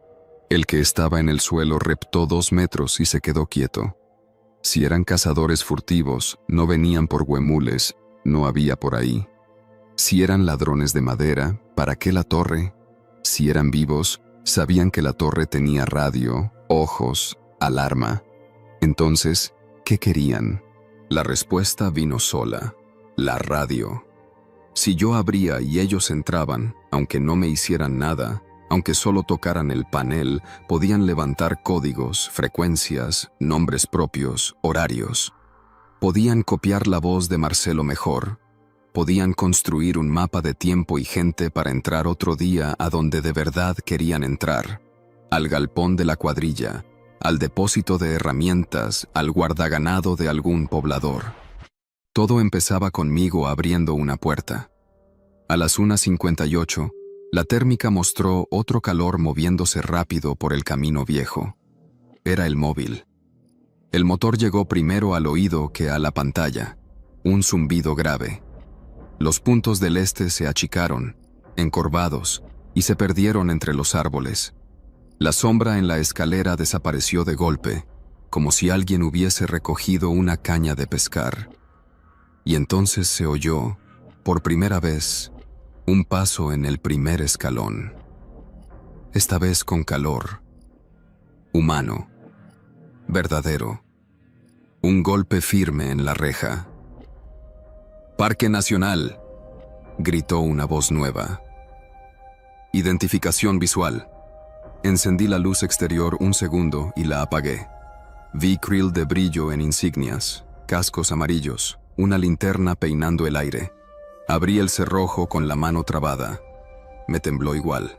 Speaker 1: El que estaba en el suelo reptó 2 metros y se quedó quieto. Si eran cazadores furtivos, no venían por huemules, no había por ahí. Si eran ladrones de madera, ¿para qué la torre? Si eran vivos, sabían que la torre tenía radio, ojos, alarma. Entonces, ¿qué querían? La respuesta vino sola: la radio. Si yo abría y ellos entraban, aunque no me hicieran nada, aunque solo tocaran el panel, podían levantar códigos, frecuencias, nombres propios, horarios. Podían copiar la voz de Marcelo mejor. Podían construir un mapa de tiempo y gente para entrar otro día a donde de verdad querían entrar. Al galpón de la cuadrilla, al depósito de herramientas, al guardaganado de algún poblador. Todo empezaba conmigo abriendo una puerta. A las 1:58, la térmica mostró otro calor moviéndose rápido por el camino viejo. Era el móvil. El motor llegó primero al oído que a la pantalla. Un zumbido grave. Los puntos del este se achicaron, encorvados, y se perdieron entre los árboles. La sombra en la escalera desapareció de golpe, como si alguien hubiese recogido una caña de pescar. Y entonces se oyó, por primera vez, un paso en el primer escalón. Esta vez con calor. Humano. Verdadero. Un golpe firme en la reja. «Parque Nacional», gritó una voz nueva. Identificación visual. Encendí la luz exterior un segundo y la apagué. Vi krill de brillo en insignias, cascos amarillos, una linterna peinando el aire. Abrí el cerrojo con la mano trabada. Me tembló igual.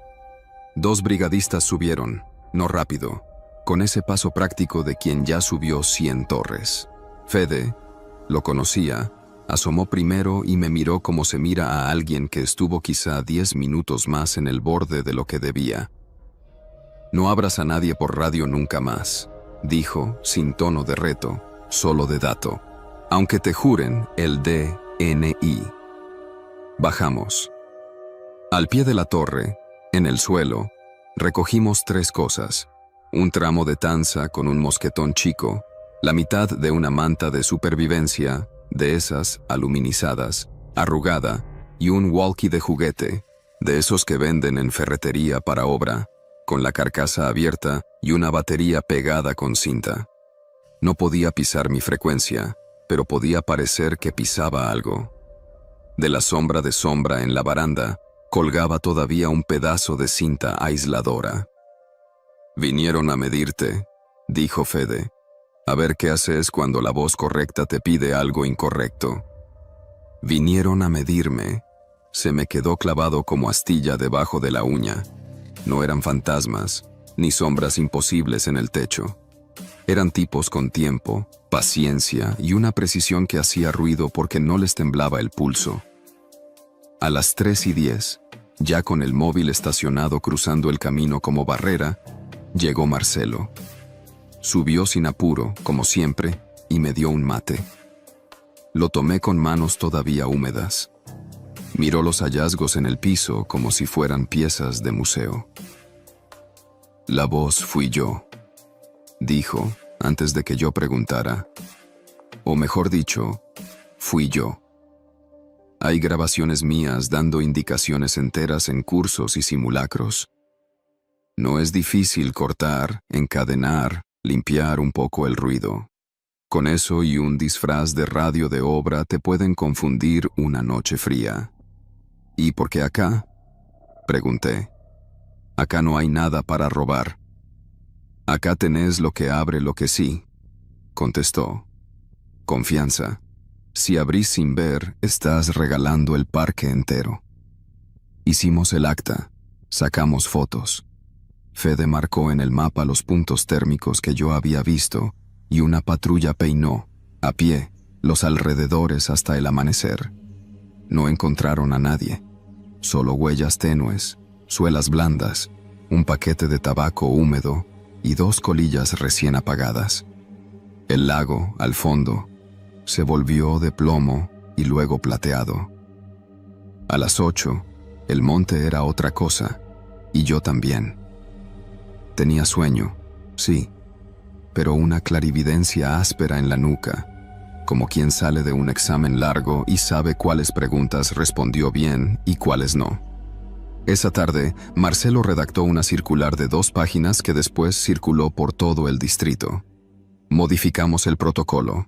Speaker 1: 2 brigadistas subieron, no rápido, con ese paso práctico de quien ya subió 100 torres. Fede, lo conocía, asomó primero y me miró como se mira a alguien que estuvo quizá 10 minutos más en el borde de lo que debía. «No abras a nadie por radio nunca más», dijo, sin tono de reto, solo de dato. «Aunque te juren el DNI». Bajamos. Al pie de la torre, en el suelo, recogimos 3 cosas: un tramo de tanza con un mosquetón chico, la mitad de una manta de supervivencia, de esas aluminizadas, arrugada, y un walkie de juguete, de esos que venden en ferretería para obra, con la carcasa abierta y una batería pegada con cinta. No podía pisar mi frecuencia, pero podía parecer que pisaba algo. De la sombra de sombra en la baranda, colgaba todavía un pedazo de cinta aisladora. «Vinieron a medirte», dijo Fede. «A ver qué haces cuando la voz correcta te pide algo incorrecto». Vinieron a medirme. Se me quedó clavado como astilla debajo de la uña. No eran fantasmas, ni sombras imposibles en el techo. Eran tipos con tiempo, paciencia y una precisión que hacía ruido porque no les temblaba el pulso. A las 3:10, ya con el móvil estacionado cruzando el camino como barrera, llegó Marcelo. Subió sin apuro, como siempre, y me dio un mate. Lo tomé con manos todavía húmedas. Miró los hallazgos en el piso como si fueran piezas de museo. «La voz fui yo», dijo, antes de que yo preguntara. O mejor dicho, fui yo. Hay grabaciones mías dando indicaciones enteras en cursos y simulacros. No es difícil cortar, encadenar, limpiar un poco el ruido. Con eso y un disfraz de radio de obra te pueden confundir una noche fría. ¿Y por qué acá?, pregunté. Acá no hay nada para robar. Acá tenés lo que abre lo que sí, contestó. Confianza. Si abrís sin ver, estás regalando el parque entero. Hicimos el acta, sacamos fotos. Fede marcó en el mapa los puntos térmicos que yo había visto y una patrulla peinó, a pie, los alrededores hasta el amanecer. No encontraron a nadie, solo huellas tenues, suelas blandas, un paquete de tabaco húmedo y 2 colillas recién apagadas. El lago, al fondo, se volvió de plomo y luego plateado. A las 8, el monte era otra cosa, y yo también. Tenía sueño, sí, pero una clarividencia áspera en la nuca, como quien sale de un examen largo y sabe cuáles preguntas respondió bien y cuáles no. Esa tarde, Marcelo redactó una circular de 2 páginas que después circuló por todo el distrito. Modificamos el protocolo.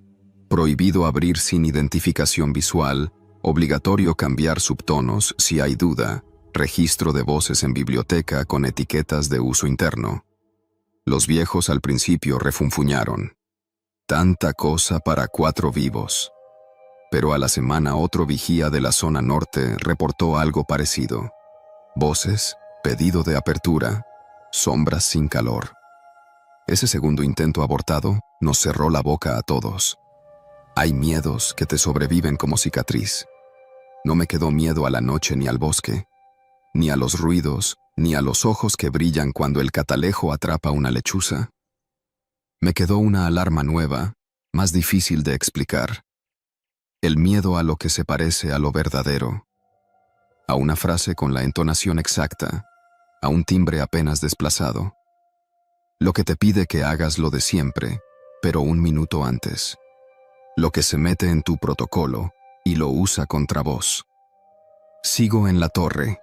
Speaker 1: Prohibido abrir sin identificación visual, obligatorio cambiar subtonos si hay duda, registro de voces en biblioteca con etiquetas de uso interno. Los viejos al principio refunfuñaron. Tanta cosa para 4 vivos. Pero a la semana otro vigía de la zona norte reportó algo parecido. Voces, pedido de apertura, sombras sin calor. Ese segundo intento abortado nos cerró la boca a todos. Hay miedos que te sobreviven como cicatriz. No me quedó miedo a la noche ni al bosque, ni a los ruidos, ni a los ojos que brillan cuando el catalejo atrapa una lechuza. Me quedó una alarma nueva, más difícil de explicar. El miedo a lo que se parece a lo verdadero. A una frase con la entonación exacta, a un timbre apenas desplazado. Lo que te pide que hagas lo de siempre, pero 1 minuto antes. Lo que se mete en tu protocolo y lo usa contra vos. Sigo en la torre.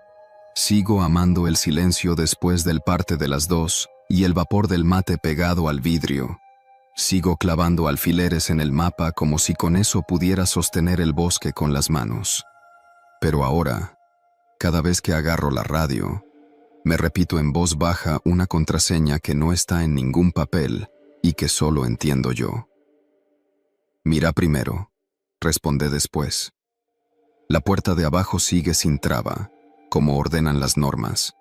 Speaker 1: Sigo amando el silencio después del parte de las 2 y el vapor del mate pegado al vidrio. Sigo clavando alfileres en el mapa como si con eso pudiera sostener el bosque con las manos. Pero ahora, cada vez que agarro la radio, me repito en voz baja una contraseña que no está en ningún papel y que solo entiendo yo. Mira primero, responde después. La puerta de abajo sigue sin traba, como ordenan las normas.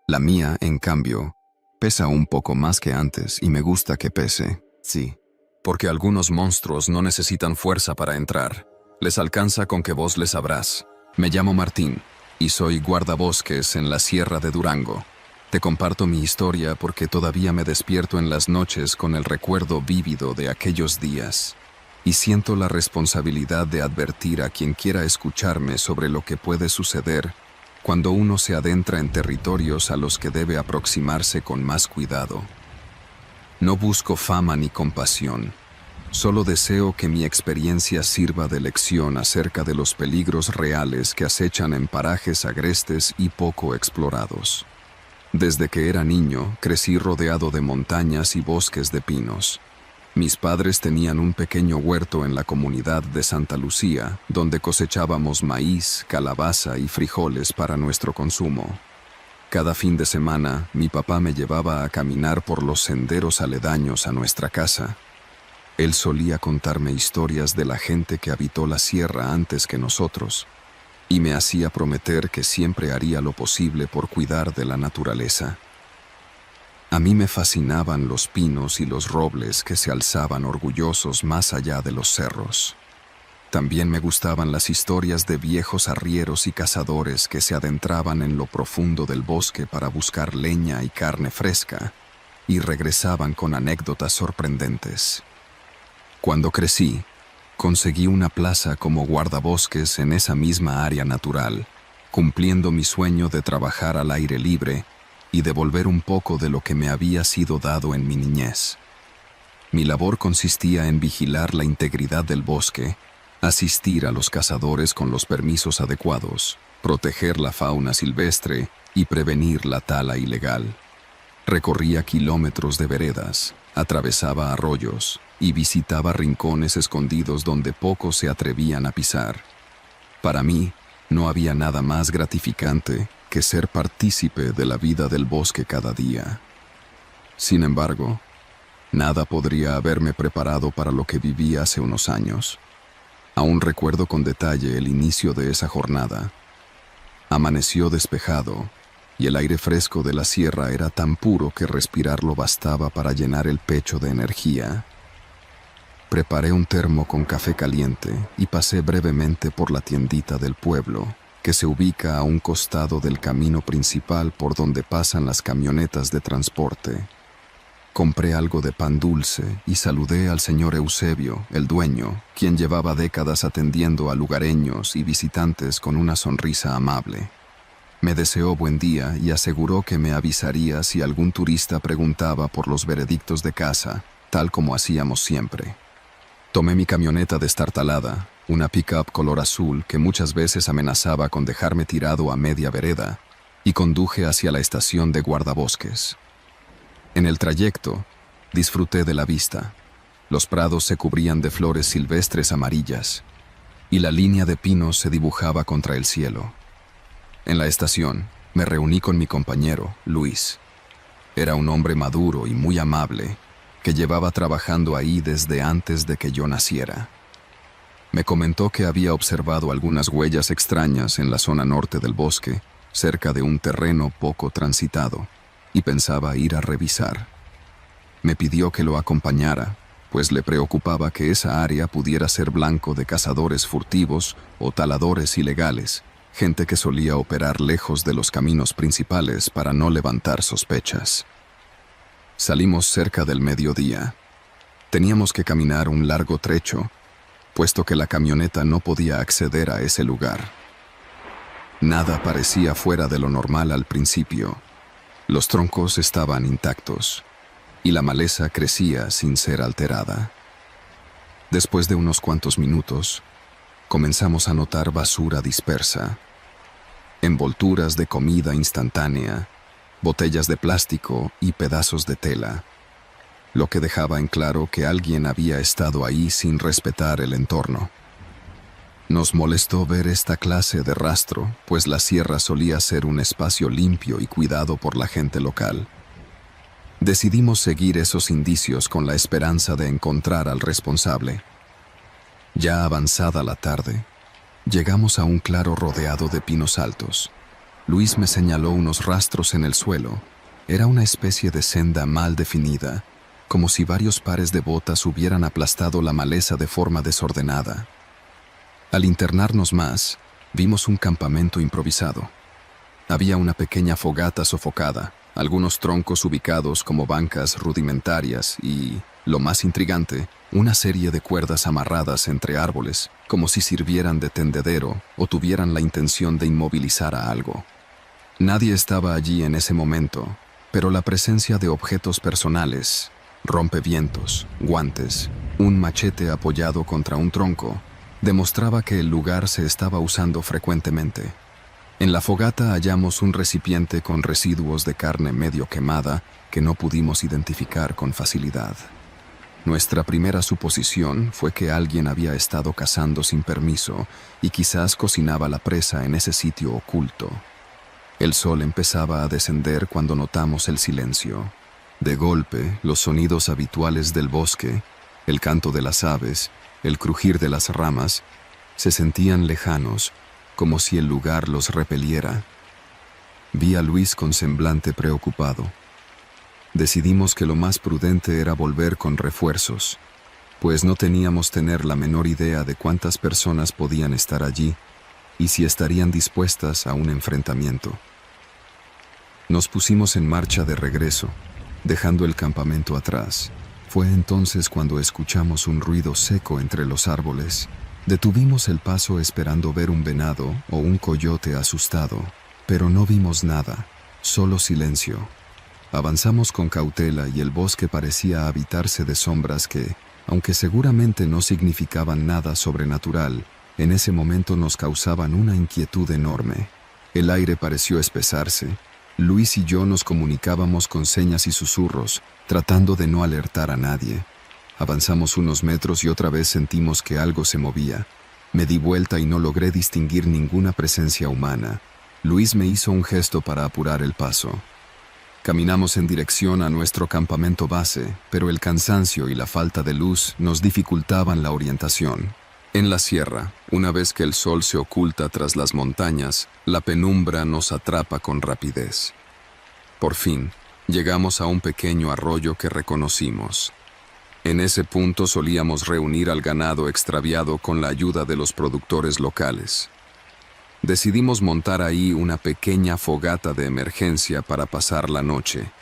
Speaker 1: La mía, en cambio, pesa un poco más que antes y me gusta que pese, sí. Porque algunos monstruos no necesitan fuerza para entrar. Les alcanza con que vos les abrás. Me llamo Martín y soy guardabosques en la Sierra de Durango. Te comparto mi historia porque todavía me despierto en las noches con el recuerdo vívido de aquellos días. Y siento la responsabilidad de advertir a quien quiera escucharme sobre lo que puede suceder cuando uno se adentra en territorios a los que debe aproximarse con más cuidado. No busco fama ni compasión, solo deseo que mi experiencia sirva de lección acerca de los peligros reales que acechan en parajes agrestes y poco explorados. Desde que era niño, crecí rodeado de montañas y bosques de pinos. Mis padres tenían un pequeño huerto en la comunidad de Santa Lucía, donde cosechábamos maíz, calabaza y frijoles para nuestro consumo. Cada fin de semana, mi papá me llevaba a caminar por los senderos aledaños a nuestra casa. Él solía contarme historias de la gente que habitó la sierra antes que nosotros, y me hacía prometer que siempre haría lo posible por cuidar de la naturaleza. A mí me fascinaban los pinos y los robles que se alzaban orgullosos más allá de los cerros. También me gustaban las historias de viejos arrieros y cazadores que se adentraban en lo profundo del bosque para buscar leña y carne fresca, y regresaban con anécdotas sorprendentes. Cuando crecí, conseguí una plaza como guardabosques en esa misma área natural, cumpliendo mi sueño de trabajar al aire libre y devolver un poco de lo que me había sido dado en mi niñez. Mi labor consistía en vigilar la integridad del bosque, asistir a los cazadores con los permisos adecuados, proteger la fauna silvestre y prevenir la tala ilegal. Recorría kilómetros de veredas, atravesaba arroyos y visitaba rincones escondidos donde pocos se atrevían a pisar. Para mí, no había nada más gratificante que ser partícipe de la vida del bosque cada día. Sin embargo, nada podría haberme preparado para lo que viví hace unos años. Aún recuerdo con detalle el inicio de esa jornada. Amaneció despejado, y el aire fresco de la sierra era tan puro que respirarlo bastaba para llenar el pecho de energía. Preparé un termo con café caliente y pasé brevemente por la tiendita del pueblo, que se ubica a un costado del camino principal por donde pasan las camionetas de transporte. Compré algo de pan dulce y saludé al señor Eusebio, el dueño, quien llevaba décadas atendiendo a lugareños y visitantes con una sonrisa amable. Me deseó buen día y aseguró que me avisaría si algún turista preguntaba por los veredictos de caza, tal como hacíamos siempre. Tomé mi camioneta destartalada, una pick-up color azul que muchas veces amenazaba con dejarme tirado a media vereda, y conduje hacia la estación de guardabosques. En el trayecto, disfruté de la vista. Los prados se cubrían de flores silvestres amarillas, y la línea de pinos se dibujaba contra el cielo. En la estación, me reuní con mi compañero, Luis. Era un hombre maduro y muy amable, que llevaba trabajando ahí desde antes de que yo naciera. Me comentó que había observado algunas huellas extrañas en la zona norte del bosque, cerca de un terreno poco transitado, y pensaba ir a revisar. Me pidió que lo acompañara, pues le preocupaba que esa área pudiera ser blanco de cazadores furtivos o taladores ilegales, gente que solía operar lejos de los caminos principales para no levantar sospechas. Salimos cerca del mediodía. Teníamos que caminar un largo trecho, puesto que la camioneta no podía acceder a ese lugar. Nada parecía fuera de lo normal al principio. Los troncos estaban intactos, y la maleza crecía sin ser alterada. Después de unos cuantos minutos, comenzamos a notar basura dispersa. Envolturas de comida instantánea, botellas de plástico y pedazos de tela, lo que dejaba en claro que alguien había estado ahí sin respetar el entorno. Nos molestó ver esta clase de rastro, pues la sierra solía ser un espacio limpio y cuidado por la gente local. Decidimos seguir esos indicios con la esperanza de encontrar al responsable. Ya avanzada la tarde, llegamos a un claro rodeado de pinos altos. Luis me señaló unos rastros en el suelo. Era una especie de senda mal definida, como si varios pares de botas hubieran aplastado la maleza de forma desordenada. Al internarnos más, vimos un campamento improvisado. Había una pequeña fogata sofocada, algunos troncos ubicados como bancas rudimentarias y, lo más intrigante, una serie de cuerdas amarradas entre árboles, como si sirvieran de tendedero o tuvieran la intención de inmovilizar a algo. Nadie estaba allí en ese momento, pero la presencia de objetos personales, rompevientos, guantes, un machete apoyado contra un tronco, demostraba que el lugar se estaba usando frecuentemente. En la fogata hallamos un recipiente con residuos de carne medio quemada que no pudimos identificar con facilidad. Nuestra primera suposición fue que alguien había estado cazando sin permiso y quizás cocinaba la presa en ese sitio oculto. El sol empezaba a descender cuando notamos el silencio. De golpe, los sonidos habituales del bosque, el canto de las aves, el crujir de las ramas, se sentían lejanos, como si el lugar los repeliera. Vi a Luis con semblante preocupado. Decidimos que lo más prudente era volver con refuerzos, pues no teníamos la menor idea de cuántas personas podían estar allí y si estarían dispuestas a un enfrentamiento. Nos pusimos en marcha de regreso, dejando el campamento atrás. Fue entonces cuando escuchamos un ruido seco entre los árboles. Detuvimos el paso esperando ver un venado o un coyote asustado, pero no vimos nada, solo silencio. Avanzamos con cautela y el bosque parecía habitarse de sombras que, aunque seguramente no significaban nada sobrenatural, en ese momento nos causaban una inquietud enorme. El aire pareció espesarse. Luis y yo nos comunicábamos con señas y susurros, tratando de no alertar a nadie. Avanzamos unos metros y otra vez sentimos que algo se movía. Me di vuelta y no logré distinguir ninguna presencia humana. Luis me hizo un gesto para apurar el paso. Caminamos en dirección a nuestro campamento base, pero el cansancio y la falta de luz nos dificultaban la orientación. En la sierra, una vez que el sol se oculta tras las montañas, la penumbra nos atrapa con rapidez. Por fin, llegamos a un pequeño arroyo que reconocimos. En ese punto solíamos reunir al ganado extraviado con la ayuda de los productores locales. Decidimos montar ahí una pequeña fogata de emergencia para pasar la noche,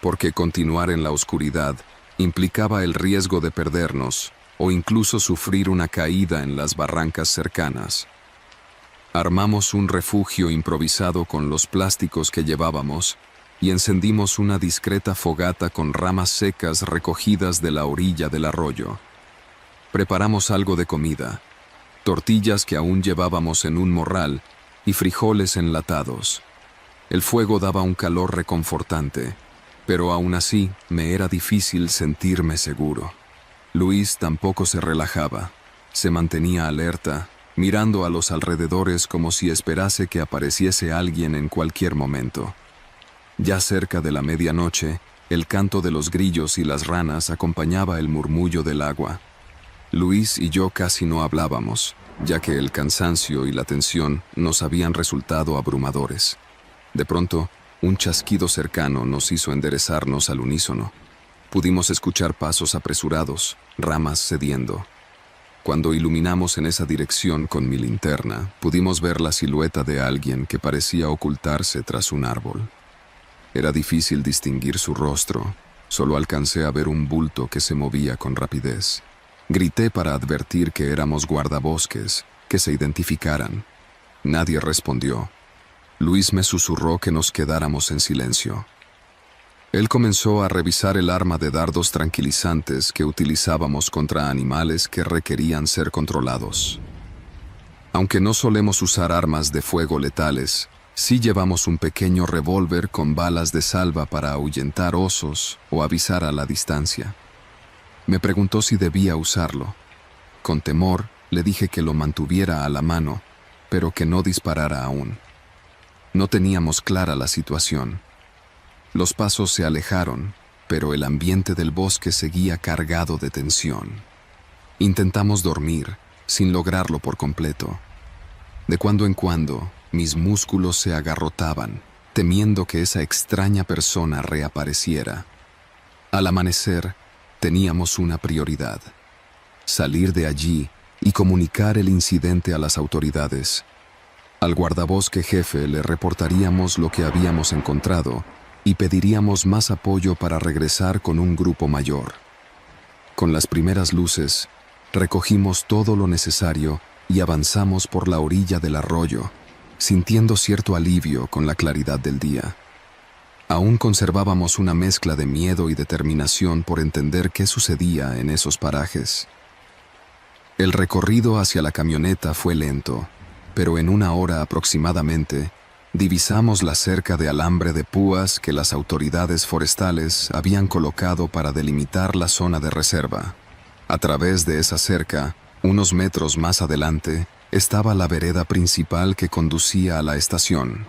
Speaker 1: porque continuar en la oscuridad implicaba el riesgo de perdernos o incluso sufrir una caída en las barrancas cercanas. Armamos un refugio improvisado con los plásticos que llevábamos y encendimos una discreta fogata con ramas secas recogidas de la orilla del arroyo. Preparamos algo de comida, tortillas que aún llevábamos en un morral y frijoles enlatados. El fuego daba un calor reconfortante, pero aún así me era difícil sentirme seguro. Luis tampoco se relajaba, se mantenía alerta, mirando a los alrededores como si esperase que apareciese alguien en cualquier momento. Ya cerca de la medianoche, el canto de los grillos y las ranas acompañaba el murmullo del agua. Luis y yo casi no hablábamos, ya que el cansancio y la tensión nos habían resultado abrumadores. De pronto, un chasquido cercano nos hizo enderezarnos al unísono. Pudimos escuchar pasos apresurados, ramas cediendo. Cuando iluminamos en esa dirección con mi linterna, pudimos ver la silueta de alguien que parecía ocultarse tras un árbol. Era difícil distinguir su rostro, solo alcancé a ver un bulto que se movía con rapidez. Grité para advertir que éramos guardabosques, que se identificaran. Nadie respondió. Luis me susurró que nos quedáramos en silencio. Él comenzó a revisar el arma de dardos tranquilizantes que utilizábamos contra animales que requerían ser controlados. Aunque no solemos usar armas de fuego letales, sí llevamos un pequeño revólver con balas de salva para ahuyentar osos o avisar a la distancia. Me preguntó si debía usarlo. Con temor, le dije que lo mantuviera a la mano, pero que no disparara aún. No teníamos clara la situación. Los pasos se alejaron, pero el ambiente del bosque seguía cargado de tensión. Intentamos dormir, sin lograrlo por completo. De cuando en cuando, mis músculos se agarrotaban, temiendo que esa extraña persona reapareciera. Al amanecer, teníamos una prioridad: salir de allí y comunicar el incidente a las autoridades. Al guardabosque jefe le reportaríamos lo que habíamos encontrado y pediríamos más apoyo para regresar con un grupo mayor. Con las primeras luces, recogimos todo lo necesario y avanzamos por la orilla del arroyo, sintiendo cierto alivio con la claridad del día. Aún conservábamos una mezcla de miedo y determinación por entender qué sucedía en esos parajes. El recorrido hacia la camioneta fue lento, pero en 1 hora aproximadamente, divisamos la cerca de alambre de púas que las autoridades forestales habían colocado para delimitar la zona de reserva. A través de esa cerca, unos metros más adelante, estaba la vereda principal que conducía a la estación.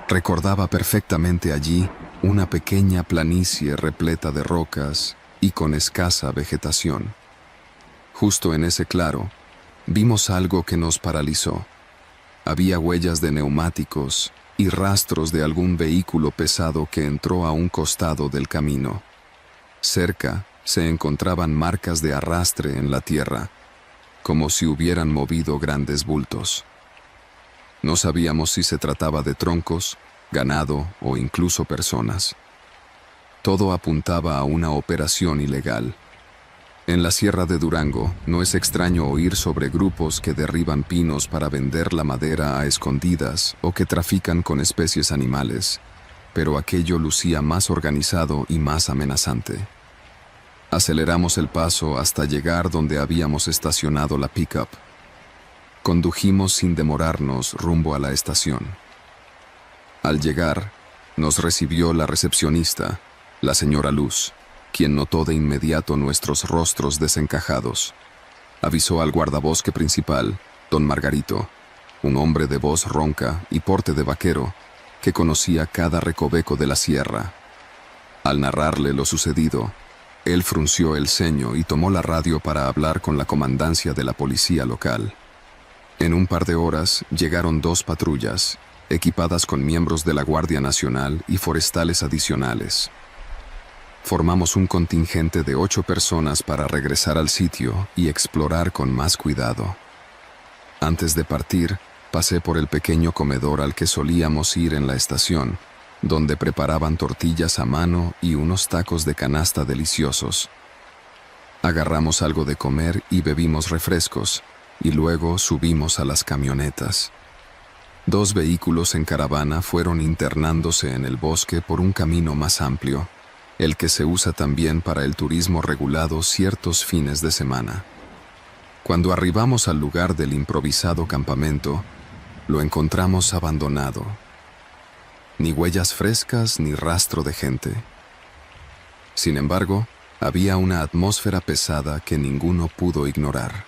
Speaker 1: Recordaba perfectamente allí una pequeña planicie repleta de rocas y con escasa vegetación. Justo en ese claro, vimos algo que nos paralizó. Había huellas de neumáticos y rastros de algún vehículo pesado que entró a un costado del camino. Cerca se encontraban marcas de arrastre en la tierra, como si hubieran movido grandes bultos. No sabíamos si se trataba de troncos, ganado o incluso personas. Todo apuntaba a una operación ilegal. En la Sierra de Durango no es extraño oír sobre grupos que derriban pinos para vender la madera a escondidas o que trafican con especies animales, pero aquello lucía más organizado y más amenazante. Aceleramos el paso hasta llegar donde habíamos estacionado la pickup. Condujimos sin demorarnos rumbo a la estación. Al llegar, nos recibió la recepcionista, la señora Luz, quien notó de inmediato nuestros rostros desencajados. Avisó al guardabosque principal, don Margarito, un hombre de voz ronca y porte de vaquero, que conocía cada recoveco de la sierra. Al narrarle lo sucedido, él frunció el ceño y tomó la radio para hablar con la comandancia de la policía local. En un par de horas llegaron 2 patrullas, equipadas con miembros de la Guardia Nacional y forestales adicionales. Formamos un contingente de 8 personas para regresar al sitio y explorar con más cuidado. Antes de partir, pasé por el pequeño comedor al que solíamos ir en la estación, donde preparaban tortillas a mano y unos tacos de canasta deliciosos. Agarramos algo de comer y bebimos refrescos, y luego subimos a las camionetas. 2 vehículos en caravana fueron internándose en el bosque por un camino más amplio, el que se usa también para el turismo regulado ciertos fines de semana. Cuando arribamos al lugar del improvisado campamento, lo encontramos abandonado. Ni huellas frescas ni rastro de gente. Sin embargo, había una atmósfera pesada que ninguno pudo ignorar.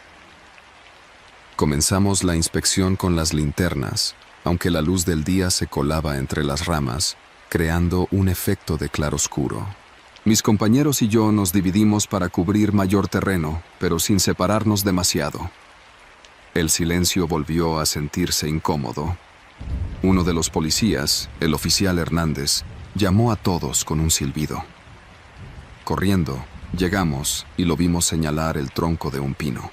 Speaker 1: Comenzamos la inspección con las linternas, aunque la luz del día se colaba entre las ramas, creando un efecto de claroscuro. Mis compañeros y yo nos dividimos para cubrir mayor terreno, pero sin separarnos demasiado. El silencio volvió a sentirse incómodo. Uno de los policías, el oficial Hernández, llamó a todos con un silbido. Corriendo, llegamos y lo vimos señalar el tronco de un pino.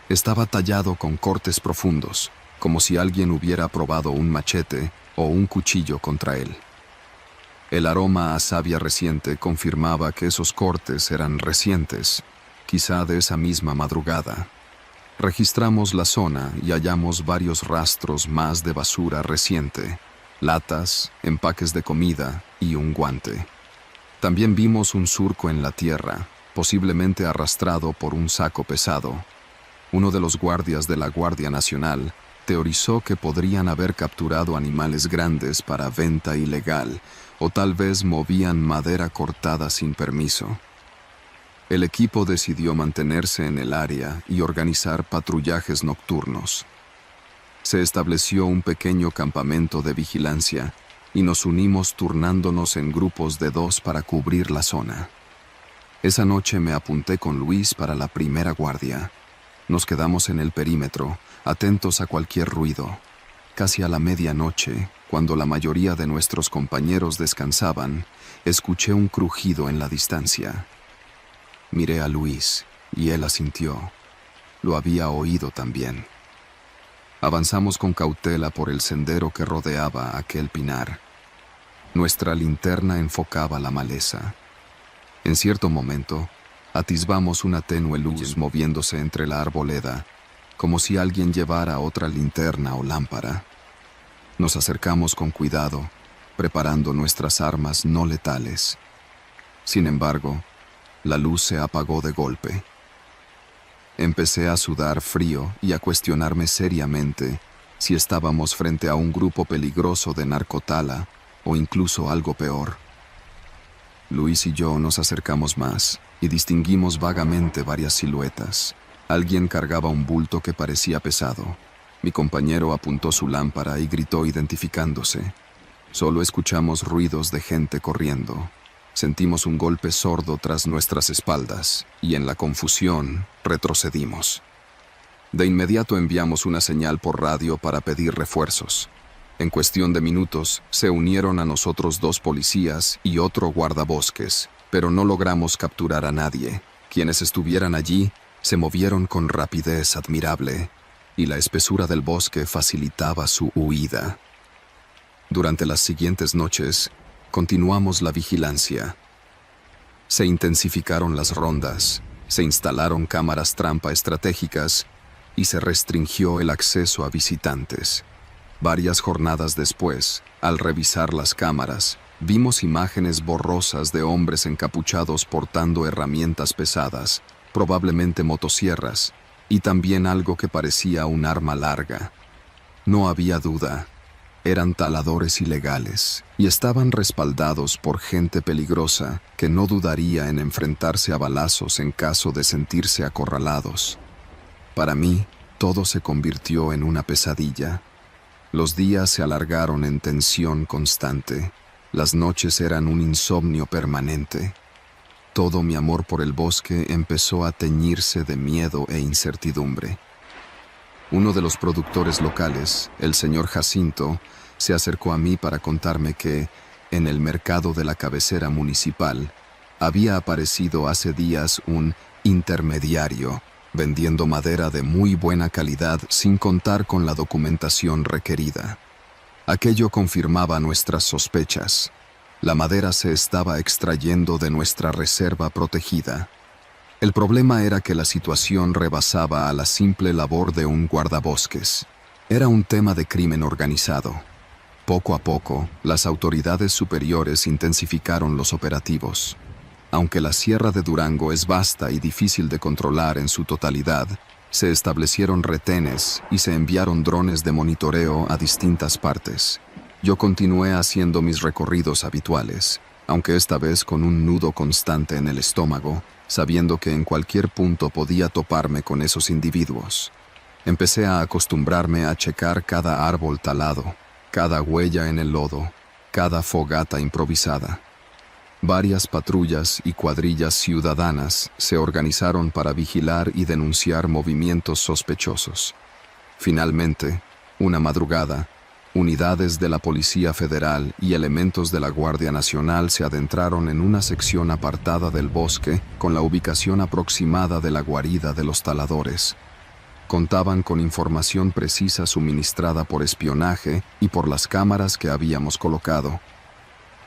Speaker 1: Estaba tallado con cortes profundos, como si alguien hubiera probado un machete o un cuchillo contra él. El aroma a savia reciente confirmaba que esos cortes eran recientes, quizá de esa misma madrugada. Registramos la zona y hallamos varios rastros más de basura reciente, latas, empaques de comida y un guante. También vimos un surco en la tierra, posiblemente arrastrado por un saco pesado. Uno de los guardias de la Guardia Nacional teorizó que podrían haber capturado animales grandes para venta ilegal, o tal vez movían madera cortada sin permiso. El equipo decidió mantenerse en el área y organizar patrullajes nocturnos. Se estableció un pequeño campamento de vigilancia y nos unimos turnándonos en grupos de 2 para cubrir la zona. Esa noche me apunté con Luis para la primera guardia. Nos quedamos en el perímetro, atentos a cualquier ruido. Casi a la medianoche, cuando la mayoría de nuestros compañeros descansaban, escuché un crujido en la distancia. Miré a Luis, y él asintió. Lo había oído también. Avanzamos con cautela por el sendero que rodeaba aquel pinar. Nuestra linterna enfocaba la maleza. En cierto momento, atisbamos una tenue luz moviéndose entre la arboleda, como si alguien llevara otra linterna o lámpara. Nos acercamos con cuidado, preparando nuestras armas no letales. Sin embargo, la luz se apagó de golpe. Empecé a sudar frío y a cuestionarme seriamente si estábamos frente a un grupo peligroso de narcotala o incluso algo peor. Luis y yo nos acercamos más y distinguimos vagamente varias siluetas. Alguien cargaba un bulto que parecía pesado. Mi compañero apuntó su lámpara y gritó identificándose. Solo escuchamos ruidos de gente corriendo. Sentimos un golpe sordo tras nuestras espaldas y en la confusión retrocedimos. De inmediato enviamos una señal por radio para pedir refuerzos. En cuestión de minutos se unieron a nosotros 2 policías y otro guardabosques, pero no logramos capturar a nadie. Quienes estuvieran allí se movieron con rapidez admirable y la espesura del bosque facilitaba su huida. Durante las siguientes noches, continuamos la vigilancia. Se intensificaron las rondas, se instalaron cámaras trampa estratégicas y se restringió el acceso a visitantes. Varias jornadas después, al revisar las cámaras, vimos imágenes borrosas de hombres encapuchados portando herramientas pesadas, probablemente motosierras, y también algo que parecía un arma larga. No había duda. Eran taladores ilegales y estaban respaldados por gente peligrosa que no dudaría en enfrentarse a balazos en caso de sentirse acorralados. Para mí, todo se convirtió en una pesadilla. Los días se alargaron en tensión constante. Las noches eran un insomnio permanente. Todo mi amor por el bosque empezó a teñirse de miedo e incertidumbre. Uno de los productores locales, el señor Jacinto, se acercó a mí para contarme que, en el mercado de la cabecera municipal, había aparecido hace días un intermediario, vendiendo madera de muy buena calidad sin contar con la documentación requerida. Aquello confirmaba nuestras sospechas. La madera se estaba extrayendo de nuestra reserva protegida. El problema era que la situación rebasaba a la simple labor de un guardabosques. Era un tema de crimen organizado. Poco a poco, las autoridades superiores intensificaron los operativos. Aunque la Sierra de Durango es vasta y difícil de controlar en su totalidad, se establecieron retenes y se enviaron drones de monitoreo a distintas partes. Yo continué haciendo mis recorridos habituales, aunque esta vez con un nudo constante en el estómago, sabiendo que en cualquier punto podía toparme con esos individuos. Empecé a acostumbrarme a checar cada árbol talado, cada huella en el lodo, cada fogata improvisada. Varias patrullas y cuadrillas ciudadanas se organizaron para vigilar y denunciar movimientos sospechosos. Finalmente, una madrugada, unidades de la Policía Federal y elementos de la Guardia Nacional se adentraron en una sección apartada del bosque con la ubicación aproximada de la guarida de los taladores. Contaban con información precisa suministrada por espionaje y por las cámaras que habíamos colocado.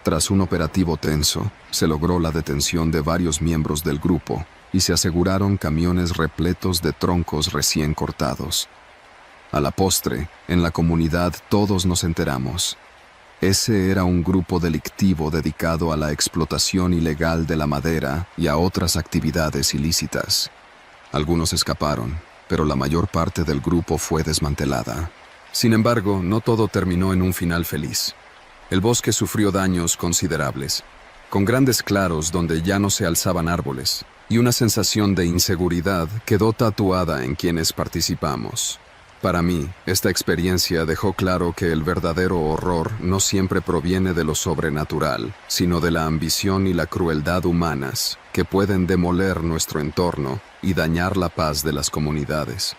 Speaker 1: Tras un operativo tenso, se logró la detención de varios miembros del grupo y se aseguraron camiones repletos de troncos recién cortados. A la postre, en la comunidad todos nos enteramos. Ese era un grupo delictivo dedicado a la explotación ilegal de la madera y a otras actividades ilícitas. Algunos escaparon, pero la mayor parte del grupo fue desmantelada. Sin embargo, no todo terminó en un final feliz. El bosque sufrió daños considerables, con grandes claros donde ya no se alzaban árboles, y una sensación de inseguridad quedó tatuada en quienes participamos. Para mí, esta experiencia dejó claro que el verdadero horror no siempre proviene de lo sobrenatural, sino de la ambición y la crueldad humanas, que pueden demoler nuestro entorno y dañar la paz de las comunidades.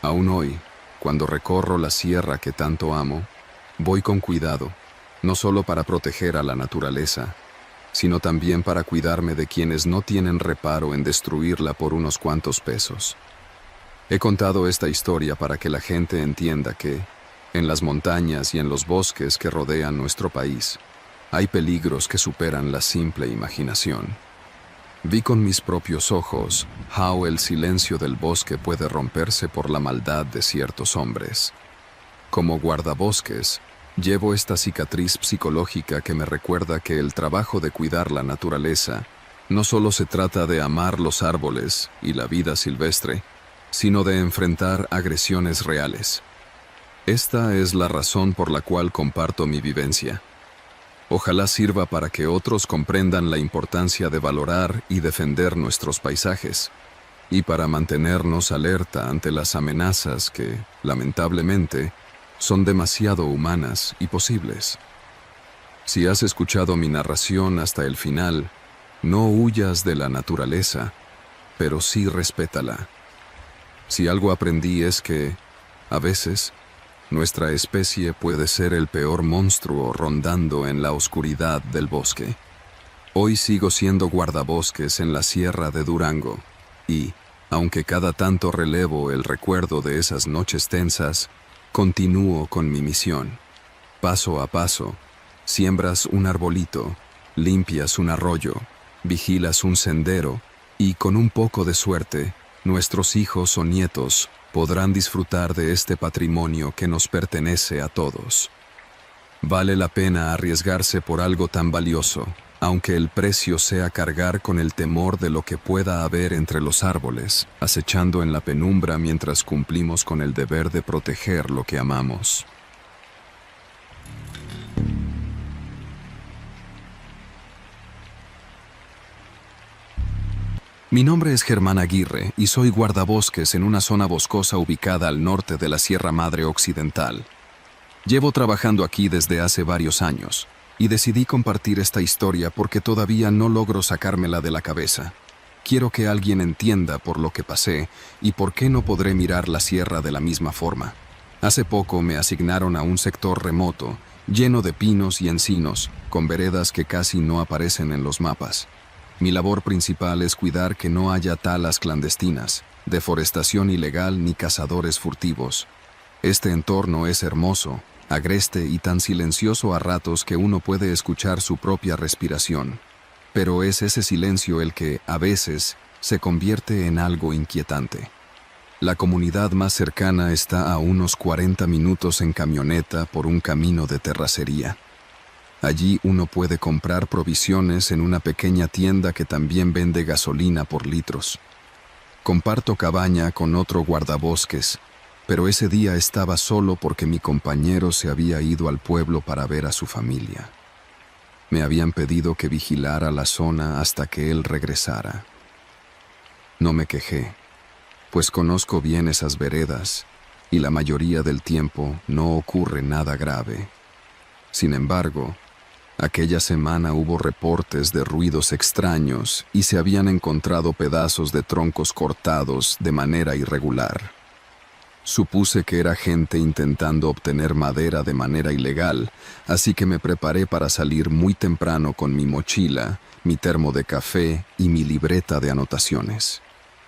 Speaker 1: Aún hoy, cuando recorro la sierra que tanto amo, voy con cuidado, no solo para proteger a la naturaleza, sino también para cuidarme de quienes no tienen reparo en destruirla por unos cuantos pesos. He contado esta historia para que la gente entienda que, en las montañas y en los bosques que rodean nuestro país, hay peligros que superan la simple imaginación. Vi con mis propios ojos how el silencio del bosque puede romperse por la maldad de ciertos hombres. Como guardabosques, llevo esta cicatriz psicológica que me recuerda que el trabajo de cuidar la naturaleza no solo se trata de amar los árboles y la vida silvestre, sino de enfrentar agresiones reales. Esta es la razón por la cual comparto mi vivencia. Ojalá sirva para que otros comprendan la importancia de valorar y defender nuestros paisajes, y para mantenernos alerta ante las amenazas que, lamentablemente, son demasiado humanas y posibles. Si has escuchado mi narración hasta el final, no huyas de la naturaleza, pero sí respétala. Si algo aprendí es que, a veces, nuestra especie puede ser el peor monstruo rondando en la oscuridad del bosque. Hoy sigo siendo guardabosques en la Sierra de Durango y, aunque cada tanto relevo el recuerdo de esas noches tensas, continúo con mi misión. Paso a paso, siembras un arbolito, limpias un arroyo, vigilas un sendero y, con un poco de suerte, nuestros hijos o nietos podrán disfrutar de este patrimonio que nos pertenece a todos. Vale la pena arriesgarse por algo tan valioso, aunque el precio sea cargar con el temor de lo que pueda haber entre los árboles, acechando en la penumbra mientras cumplimos con el deber de proteger lo que amamos. Mi nombre es Germán Aguirre y soy guardabosques en una zona boscosa ubicada al norte de la Sierra Madre Occidental. Llevo trabajando aquí desde hace varios años y decidí compartir esta historia porque todavía no logro sacármela de la cabeza. Quiero que alguien entienda por lo que pasé y por qué no podré mirar la sierra de la misma forma. Hace poco me asignaron a un sector remoto, lleno de pinos y encinos, con veredas que casi no aparecen en los mapas. Mi labor principal es cuidar que no haya talas clandestinas, deforestación ilegal ni cazadores furtivos. Este entorno es hermoso, agreste y tan silencioso a ratos que uno puede escuchar su propia respiración. Pero es ese silencio el que, a veces, se convierte en algo inquietante. La comunidad más cercana está a unos 40 minutos en camioneta por un camino de terracería. Allí uno puede comprar provisiones en una pequeña tienda que también vende gasolina por litros. Comparto cabaña con otro guardabosques, pero ese día estaba solo porque mi compañero se había ido al pueblo para ver a su familia. Me habían pedido que vigilara la zona hasta que él regresara. No me quejé, pues conozco bien esas veredas y la mayoría del tiempo no ocurre nada grave. Sin embargo, aquella semana hubo reportes de ruidos extraños y se habían encontrado pedazos de troncos cortados de manera irregular. Supuse que era gente intentando obtener madera de manera ilegal, así que me preparé para salir muy temprano con mi mochila, mi termo de café y mi libreta de anotaciones.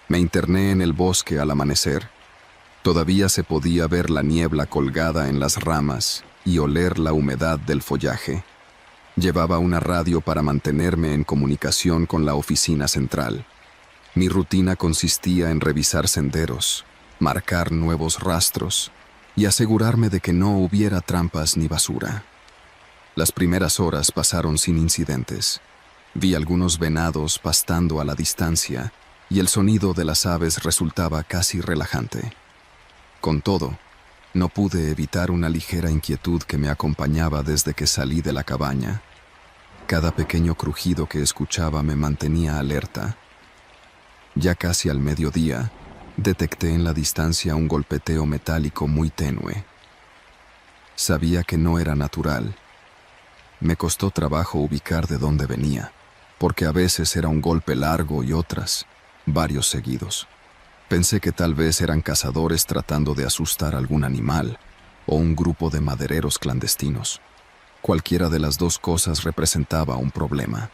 Speaker 1: Me interné en el bosque al amanecer. Todavía se podía ver la niebla colgada en las ramas y oler la humedad del follaje. Llevaba una radio para mantenerme en comunicación con la oficina central. Mi rutina consistía en revisar senderos, marcar nuevos rastros y asegurarme de que no hubiera trampas ni basura. Las primeras horas pasaron sin incidentes. Vi algunos venados pastando a la distancia y el sonido de las aves resultaba casi relajante. Con todo, no pude evitar una ligera inquietud que me acompañaba desde que salí de la cabaña. Cada pequeño crujido que escuchaba me mantenía alerta. Ya casi al mediodía, detecté en la distancia un golpeteo metálico muy tenue. Sabía que no era natural. Me costó trabajo ubicar de dónde venía, porque a veces era un golpe largo y otras, varios seguidos. Pensé que tal vez eran cazadores tratando de asustar a algún animal o un grupo de madereros clandestinos. Cualquiera de las dos cosas representaba un problema.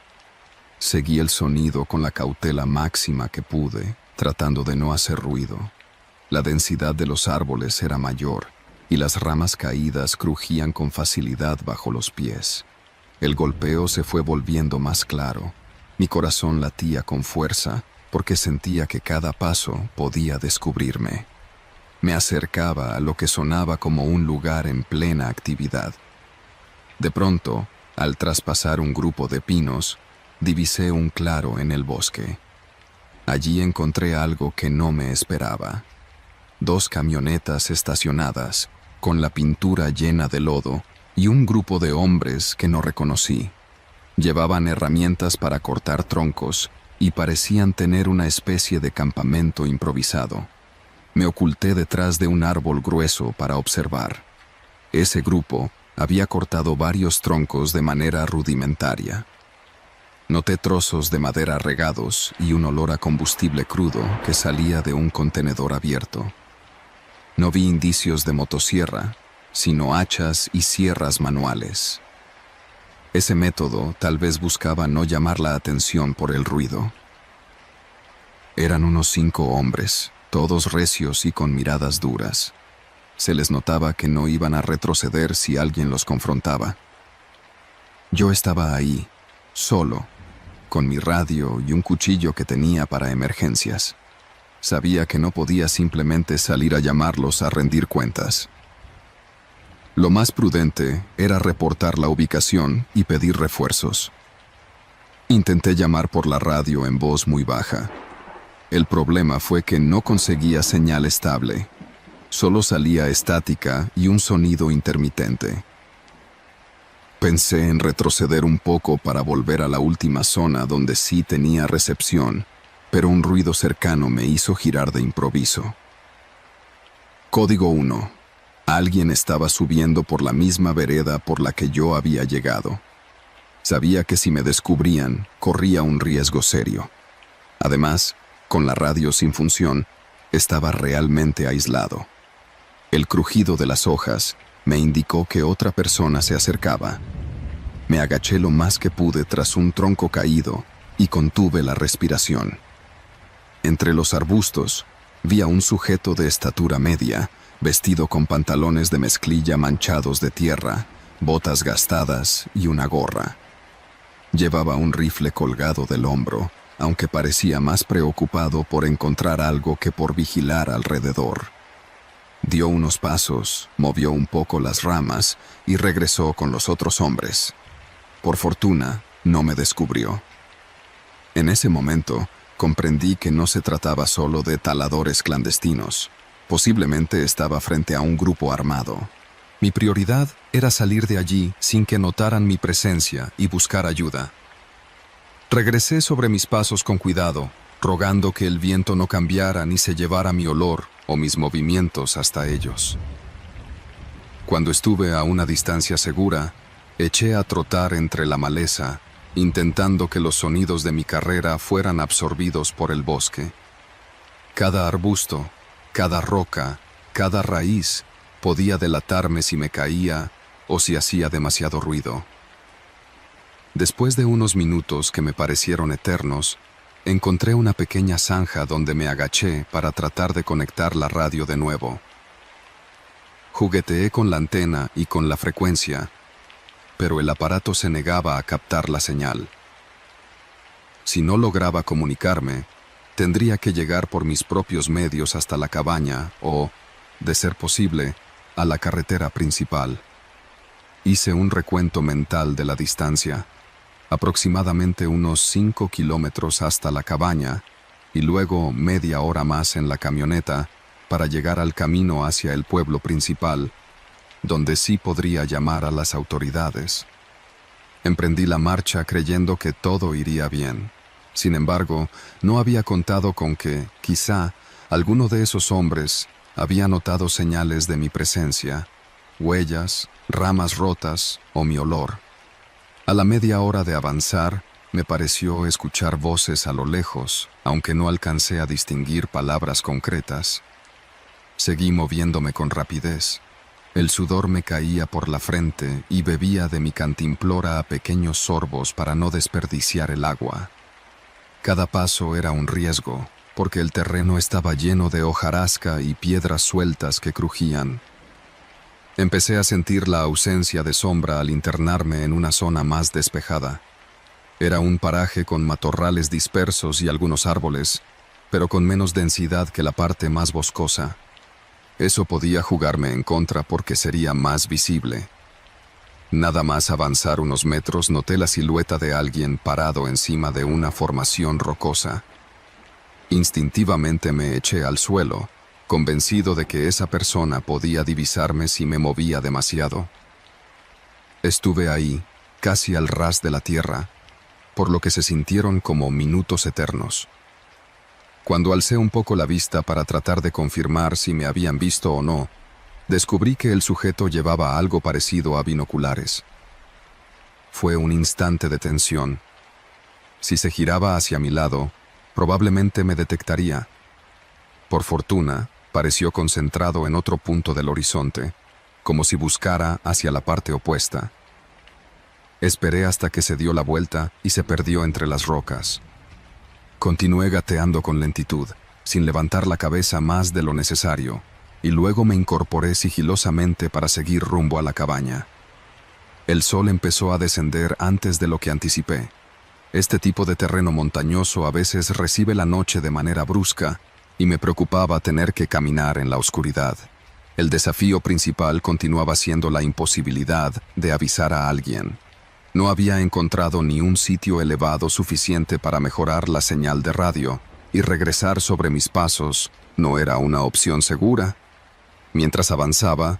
Speaker 1: Seguí el sonido con la cautela máxima que pude, tratando de no hacer ruido. La densidad de los árboles era mayor y las ramas caídas crujían con facilidad bajo los pies. El golpeo se fue volviendo más claro. Mi corazón latía con fuerza porque sentía que cada paso podía descubrirme. Me acercaba a lo que sonaba como un lugar en plena actividad. De pronto, al traspasar un grupo de pinos, divisé un claro en el bosque. Allí encontré algo que no me esperaba. 2 camionetas estacionadas, con la pintura llena de lodo, y un grupo de hombres que no reconocí. Llevaban herramientas para cortar troncos y parecían tener una especie de campamento improvisado. Me oculté detrás de un árbol grueso para observar. Ese grupo había cortado varios troncos de manera rudimentaria. Noté trozos de madera regados y un olor a combustible crudo que salía de un contenedor abierto. No vi indicios de motosierra, sino hachas y sierras manuales. Ese método tal vez buscaba no llamar la atención por el ruido. Eran unos 5 hombres, todos recios y con miradas duras. Se les notaba que no iban a retroceder si alguien los confrontaba. Yo estaba ahí, solo, con mi radio y un cuchillo que tenía para emergencias. Sabía que no podía simplemente salir a llamarlos a rendir cuentas. Lo más prudente era reportar la ubicación y pedir refuerzos. Intenté llamar por la radio en voz muy baja. El problema fue que no conseguía señal estable. Solo salía estática y un sonido intermitente. Pensé en retroceder un poco para volver a la última zona donde sí tenía recepción, pero un ruido cercano me hizo girar de improviso. Código 1. Alguien estaba subiendo por la misma vereda por la que yo había llegado. Sabía que si me descubrían, corría un riesgo serio. Además, con la radio sin función, estaba realmente aislado. El crujido de las hojas me indicó que otra persona se acercaba. Me agaché lo más que pude tras un tronco caído y contuve la respiración. Entre los arbustos, vi a un sujeto de estatura media, vestido con pantalones de mezclilla manchados de tierra, botas gastadas y una gorra. Llevaba un rifle colgado del hombro, aunque parecía más preocupado por encontrar algo que por vigilar alrededor. Dio unos pasos, movió un poco las ramas y regresó con los otros hombres. Por fortuna, no me descubrió. En ese momento, comprendí que no se trataba solo de taladores clandestinos. Posiblemente estaba frente a un grupo armado. Mi prioridad era salir de allí sin que notaran mi presencia y buscar ayuda. Regresé sobre mis pasos con cuidado, rogando que el viento no cambiara ni se llevara mi olor o mis movimientos hasta ellos. Cuando estuve a una distancia segura, eché a trotar entre la maleza, intentando que los sonidos de mi carrera fueran absorbidos por el bosque. Cada arbusto, cada roca, cada raíz podía delatarme si me caía o si hacía demasiado ruido. Después de unos minutos que me parecieron eternos, encontré una pequeña zanja donde me agaché para tratar de conectar la radio de nuevo. Jugueteé con la antena y con la frecuencia, pero el aparato se negaba a captar la señal. Si no lograba comunicarme, tendría que llegar por mis propios medios hasta la cabaña o, de ser posible, a la carretera principal. Hice un recuento mental de la distancia, aproximadamente unos 5 kilómetros hasta la cabaña, y luego media hora más en la camioneta para llegar al camino hacia el pueblo principal, donde sí podría llamar a las autoridades. Emprendí la marcha creyendo que todo iría bien. Sin embargo, no había contado con que, quizá, alguno de esos hombres había notado señales de mi presencia, huellas, ramas rotas o mi olor. A la media hora de avanzar, me pareció escuchar voces a lo lejos, aunque no alcancé a distinguir palabras concretas. Seguí moviéndome con rapidez. El sudor me caía por la frente y bebía de mi cantimplora a pequeños sorbos para no desperdiciar el agua. Cada paso era un riesgo, porque el terreno estaba lleno de hojarasca y piedras sueltas que crujían. Empecé a sentir la ausencia de sombra al internarme en una zona más despejada. Era un paraje con matorrales dispersos y algunos árboles, pero con menos densidad que la parte más boscosa. Eso podía jugarme en contra porque sería más visible. Nada más avanzar unos metros noté la silueta de alguien parado encima de una formación rocosa. Instintivamente me eché al suelo, convencido de que esa persona podía divisarme si me movía demasiado. Estuve ahí, casi al ras de la tierra, por lo que se sintieron como minutos eternos. Cuando alcé un poco la vista para tratar de confirmar si me habían visto o no, descubrí que el sujeto llevaba algo parecido a binoculares. Fue un instante de tensión. Si se giraba hacia mi lado, probablemente me detectaría. Por fortuna, pareció concentrado en otro punto del horizonte, como si buscara hacia la parte opuesta. Esperé hasta que se dio la vuelta y se perdió entre las rocas. Continué gateando con lentitud, sin levantar la cabeza más de lo necesario, y luego me incorporé sigilosamente para seguir rumbo a la cabaña. El sol empezó a descender antes de lo que anticipé. Este tipo de terreno montañoso a veces recibe la noche de manera brusca, y me preocupaba tener que caminar en la oscuridad. El desafío principal continuaba siendo la imposibilidad de avisar a alguien. No había encontrado ni un sitio elevado suficiente para mejorar la señal de radio, y regresar sobre mis pasos no era una opción segura. Mientras avanzaba,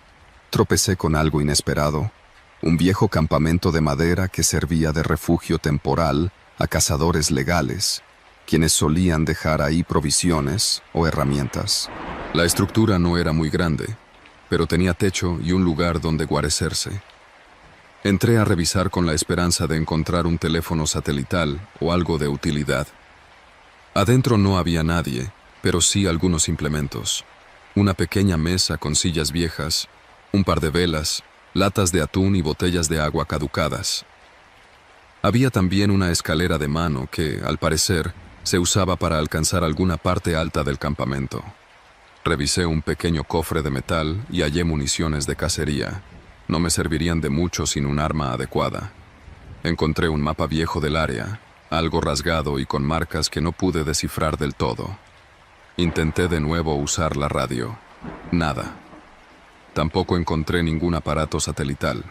Speaker 1: tropecé con algo inesperado, un viejo campamento de madera que servía de refugio temporal a cazadores legales, quienes solían dejar ahí provisiones o herramientas. La estructura no era muy grande, pero tenía techo y un lugar donde guarecerse. Entré a revisar con la esperanza de encontrar un teléfono satelital o algo de utilidad. Adentro no había nadie, pero sí algunos implementos. Una pequeña mesa con sillas viejas, un par de velas, latas de atún y botellas de agua caducadas. Había también una escalera de mano que, al parecer, se usaba para alcanzar alguna parte alta del campamento. Revisé un pequeño cofre de metal y hallé municiones de cacería. No me servirían de mucho sin un arma adecuada. Encontré un mapa viejo del área, algo rasgado y con marcas que no pude descifrar del todo. Intenté de nuevo usar la radio. Nada. Tampoco encontré ningún aparato satelital.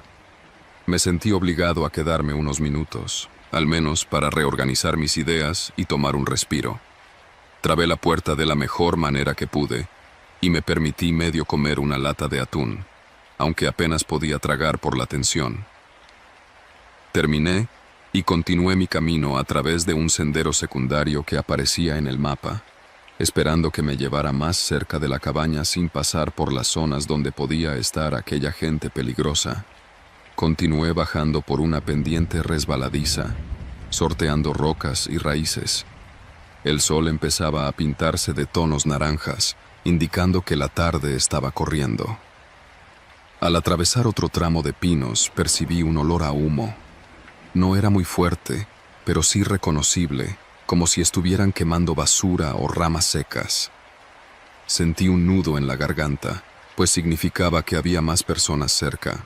Speaker 1: Me sentí obligado a quedarme unos minutos, al menos para reorganizar mis ideas y tomar un respiro. Trabé la puerta de la mejor manera que pude y me permití medio comer una lata de atún, aunque apenas podía tragar por la tensión. Terminé y continué mi camino a través de un sendero secundario que aparecía en el mapa, esperando que me llevara más cerca de la cabaña sin pasar por las zonas donde podía estar aquella gente peligrosa. Continué bajando por una pendiente resbaladiza, sorteando rocas y raíces. El sol empezaba a pintarse de tonos naranjas, indicando que la tarde estaba corriendo. Al atravesar otro tramo de pinos, percibí un olor a humo. No era muy fuerte, pero sí reconocible, como si estuvieran quemando basura o ramas secas. Sentí un nudo en la garganta, pues significaba que había más personas cerca.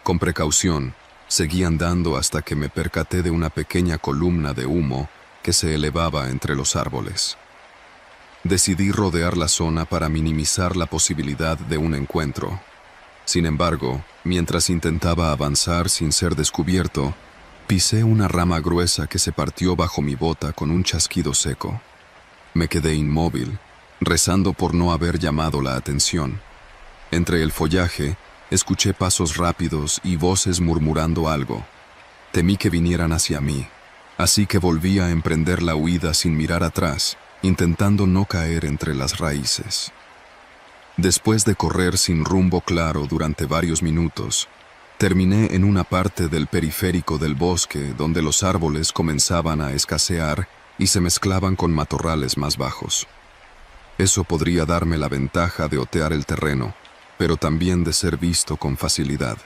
Speaker 1: Con precaución, seguí andando hasta que me percaté de una pequeña columna de humo que se elevaba entre los árboles. Decidí rodear la zona para minimizar la posibilidad de un encuentro. Sin embargo, mientras intentaba avanzar sin ser descubierto, pisé una rama gruesa que se partió bajo mi bota con un chasquido seco. Me quedé inmóvil, rezando por no haber llamado la atención. Entre el follaje, escuché pasos rápidos y voces murmurando algo. Temí que vinieran hacia mí, así que volví a emprender la huida sin mirar atrás, intentando no caer entre las raíces. Después de correr sin rumbo claro durante varios minutos, terminé en una parte del periférico del bosque donde los árboles comenzaban a escasear y se mezclaban con matorrales más bajos. Eso podría darme la ventaja de otear el terreno, pero también de ser visto con facilidad.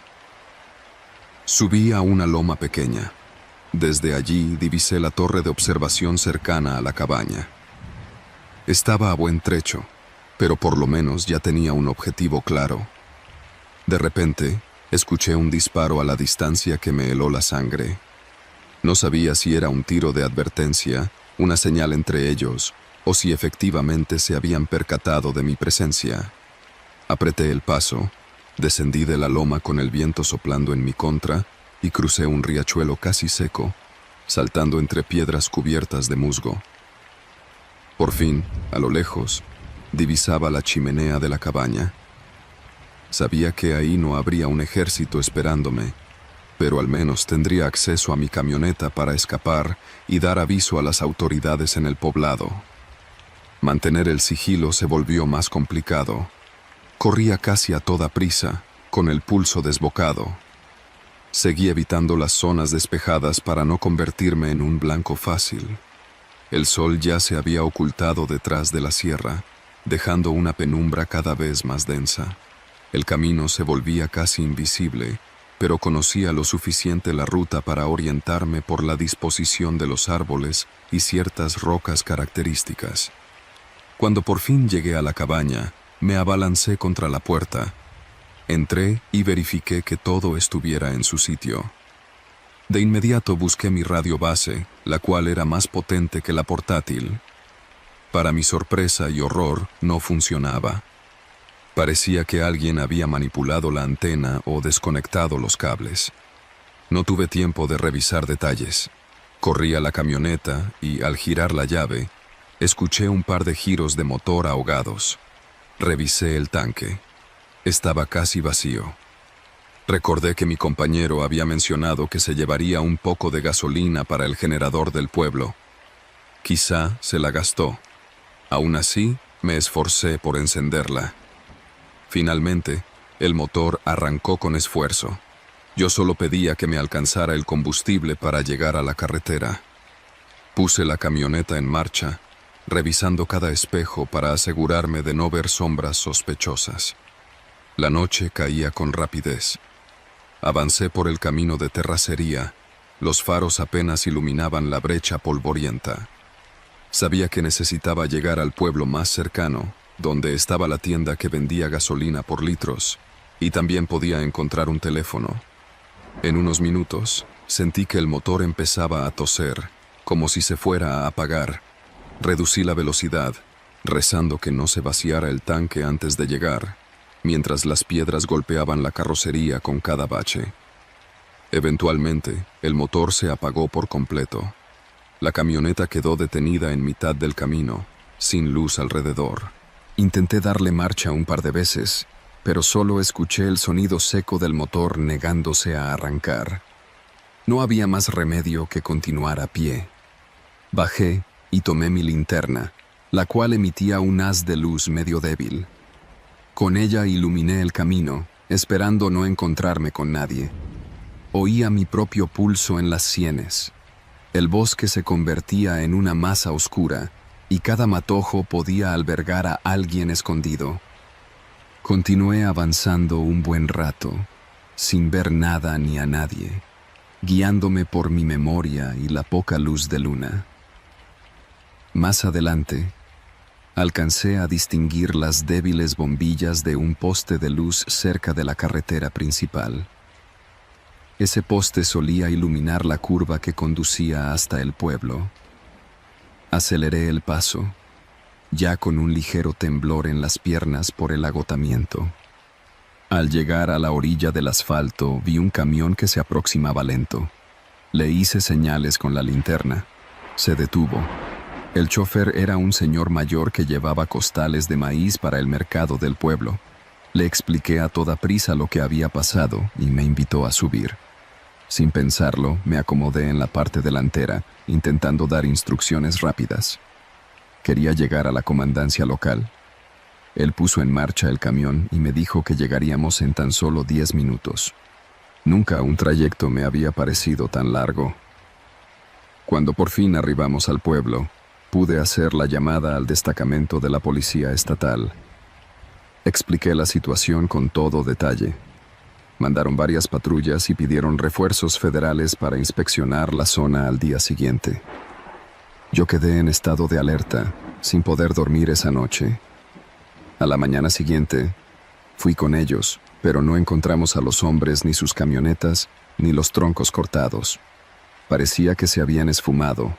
Speaker 1: Subí a una loma pequeña. Desde allí divisé la torre de observación cercana a la cabaña. Estaba a buen trecho, pero por lo menos ya tenía un objetivo claro. De repente, escuché un disparo a la distancia que me heló la sangre. No sabía si era un tiro de advertencia, una señal entre ellos, o si efectivamente se habían percatado de mi presencia. Apreté el paso, descendí de la loma con el viento soplando en mi contra y crucé un riachuelo casi seco, saltando entre piedras cubiertas de musgo. Por fin, a lo lejos, divisaba la chimenea de la cabaña. Sabía que ahí no habría un ejército esperándome, pero al menos tendría acceso a mi camioneta para escapar y dar aviso a las autoridades en el poblado. Mantener el sigilo se volvió más complicado. Corría casi a toda prisa, con el pulso desbocado. Seguí evitando las zonas despejadas para no convertirme en un blanco fácil. El sol ya se había ocultado detrás de la sierra, dejando una penumbra cada vez más densa. El camino se volvía casi invisible, pero conocía lo suficiente la ruta para orientarme por la disposición de los árboles y ciertas rocas características. Cuando por fin llegué a la cabaña, me abalancé contra la puerta. Entré y verifiqué que todo estuviera en su sitio. De inmediato busqué mi radio base, la cual era más potente que la portátil. Para mi sorpresa y horror, no funcionaba. Parecía que alguien había manipulado la antena o desconectado los cables. No tuve tiempo de revisar detalles. Corrí a la camioneta y, al girar la llave, escuché un par de giros de motor ahogados. Revisé el tanque. Estaba casi vacío. Recordé que mi compañero había mencionado que se llevaría un poco de gasolina para el generador del pueblo. Quizá se la gastó. Aún así, me esforcé por encenderla. Finalmente, el motor arrancó con esfuerzo. Yo solo pedía que me alcanzara el combustible para llegar a la carretera. Puse la camioneta en marcha, revisando cada espejo para asegurarme de no ver sombras sospechosas. La noche caía con rapidez. Avancé por el camino de terracería. Los faros apenas iluminaban la brecha polvorienta. Sabía que necesitaba llegar al pueblo más cercano, donde estaba la tienda que vendía gasolina por litros, y también podía encontrar un teléfono. En unos minutos, sentí que el motor empezaba a toser, como si se fuera a apagar. Reducí la velocidad, rezando que no se vaciara el tanque antes de llegar, mientras las piedras golpeaban la carrocería con cada bache. Eventualmente, el motor se apagó por completo. La camioneta quedó detenida en mitad del camino, sin luz alrededor. Intenté darle marcha un par de veces, pero solo escuché el sonido seco del motor negándose a arrancar. No había más remedio que continuar a pie. Bajé y tomé mi linterna, la cual emitía un haz de luz medio débil. Con ella iluminé el camino, esperando no encontrarme con nadie. Oía mi propio pulso en las sienes. El bosque se convertía en una masa oscura, y cada matojo podía albergar a alguien escondido. Continué avanzando un buen rato, sin ver nada ni a nadie, guiándome por mi memoria y la poca luz de luna. Más adelante, alcancé a distinguir las débiles bombillas de un poste de luz cerca de la carretera principal. Ese poste solía iluminar la curva que conducía hasta el pueblo. Aceleré el paso, ya con un ligero temblor en las piernas por el agotamiento. Al llegar a la orilla del asfalto, vi un camión que se aproximaba lento. Le hice señales con la linterna. Se detuvo. El chofer era un señor mayor que llevaba costales de maíz para el mercado del pueblo. Le expliqué a toda prisa lo que había pasado y me invitó a subir. Sin pensarlo, me acomodé en la parte delantera, intentando dar instrucciones rápidas. Quería llegar a la comandancia local. Él puso en marcha el camión y me dijo que llegaríamos en tan solo 10 minutos. Nunca un trayecto me había parecido tan largo. Cuando por fin arribamos al pueblo, pude hacer la llamada al destacamento de la policía estatal. Expliqué la situación con todo detalle. Mandaron varias patrullas y pidieron refuerzos federales para inspeccionar la zona al día siguiente. Yo quedé en estado de alerta, sin poder dormir esa noche. A la mañana siguiente, fui con ellos, pero no encontramos a los hombres ni sus camionetas, ni los troncos cortados. Parecía que se habían esfumado,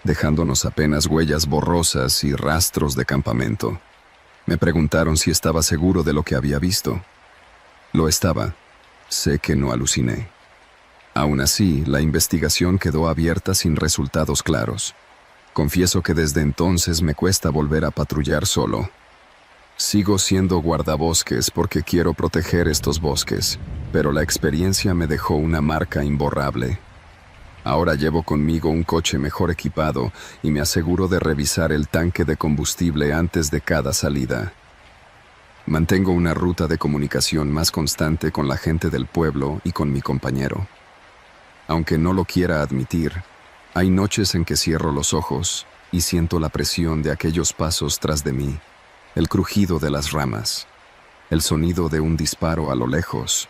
Speaker 1: dejándonos apenas huellas borrosas y rastros de campamento. Me preguntaron si estaba seguro de lo que había visto. Lo estaba. Sé que no aluciné. Aún así, la investigación quedó abierta sin resultados claros. Confieso que desde entonces me cuesta volver a patrullar solo. Sigo siendo guardabosques porque quiero proteger estos bosques, pero la experiencia me dejó una marca imborrable. Ahora llevo conmigo un coche mejor equipado y me aseguro de revisar el tanque de combustible antes de cada salida. Mantengo una ruta de comunicación más constante con la gente del pueblo y con mi compañero. Aunque no lo quiera admitir, hay noches en que cierro los ojos y siento la presión de aquellos pasos tras de mí, el crujido de las ramas, el sonido de un disparo a lo lejos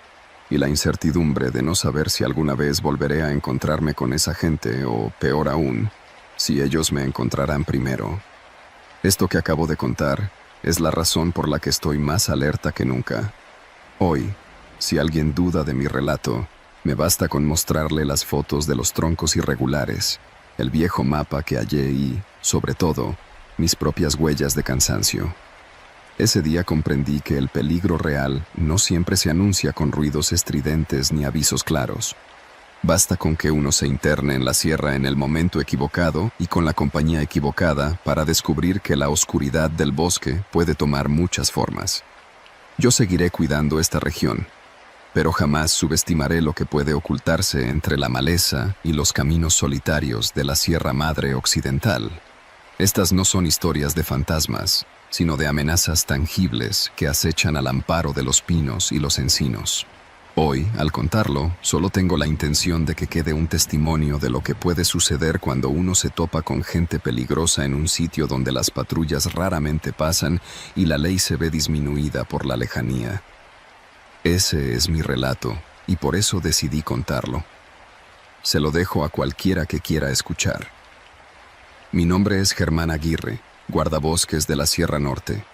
Speaker 1: y la incertidumbre de no saber si alguna vez volveré a encontrarme con esa gente o, peor aún, si ellos me encontrarán primero. Esto que acabo de contar es la razón por la que estoy más alerta que nunca. Hoy, si alguien duda de mi relato, me basta con mostrarle las fotos de los troncos irregulares, el viejo mapa que hallé y, sobre todo, mis propias huellas de cansancio. Ese día comprendí que el peligro real no siempre se anuncia con ruidos estridentes ni avisos claros. Basta con que uno se interne en la sierra en el momento equivocado y con la compañía equivocada para descubrir que la oscuridad del bosque puede tomar muchas formas. Yo seguiré cuidando esta región, pero jamás subestimaré lo que puede ocultarse entre la maleza y los caminos solitarios de la Sierra Madre Occidental. Estas no son historias de fantasmas, sino de amenazas tangibles que acechan al amparo de los pinos y los encinos. Hoy, al contarlo, solo tengo la intención de que quede un testimonio de lo que puede suceder cuando uno se topa con gente peligrosa en un sitio donde las patrullas raramente pasan y la ley se ve disminuida por la lejanía. Ese es mi relato, y por eso decidí contarlo. Se lo dejo a cualquiera que quiera escuchar. Mi nombre es Germán Aguirre, guardabosques de la Sierra Norte,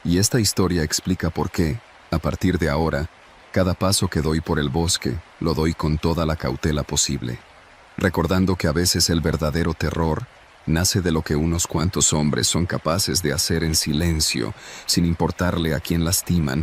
Speaker 1: y esta historia explica por qué, a partir de ahora, cada paso que doy por el bosque, lo doy con toda la cautela posible. recordando que a veces el verdadero terror nace de lo que unos cuantos hombres son capaces de hacer en silencio, sin importarle a quién lastiman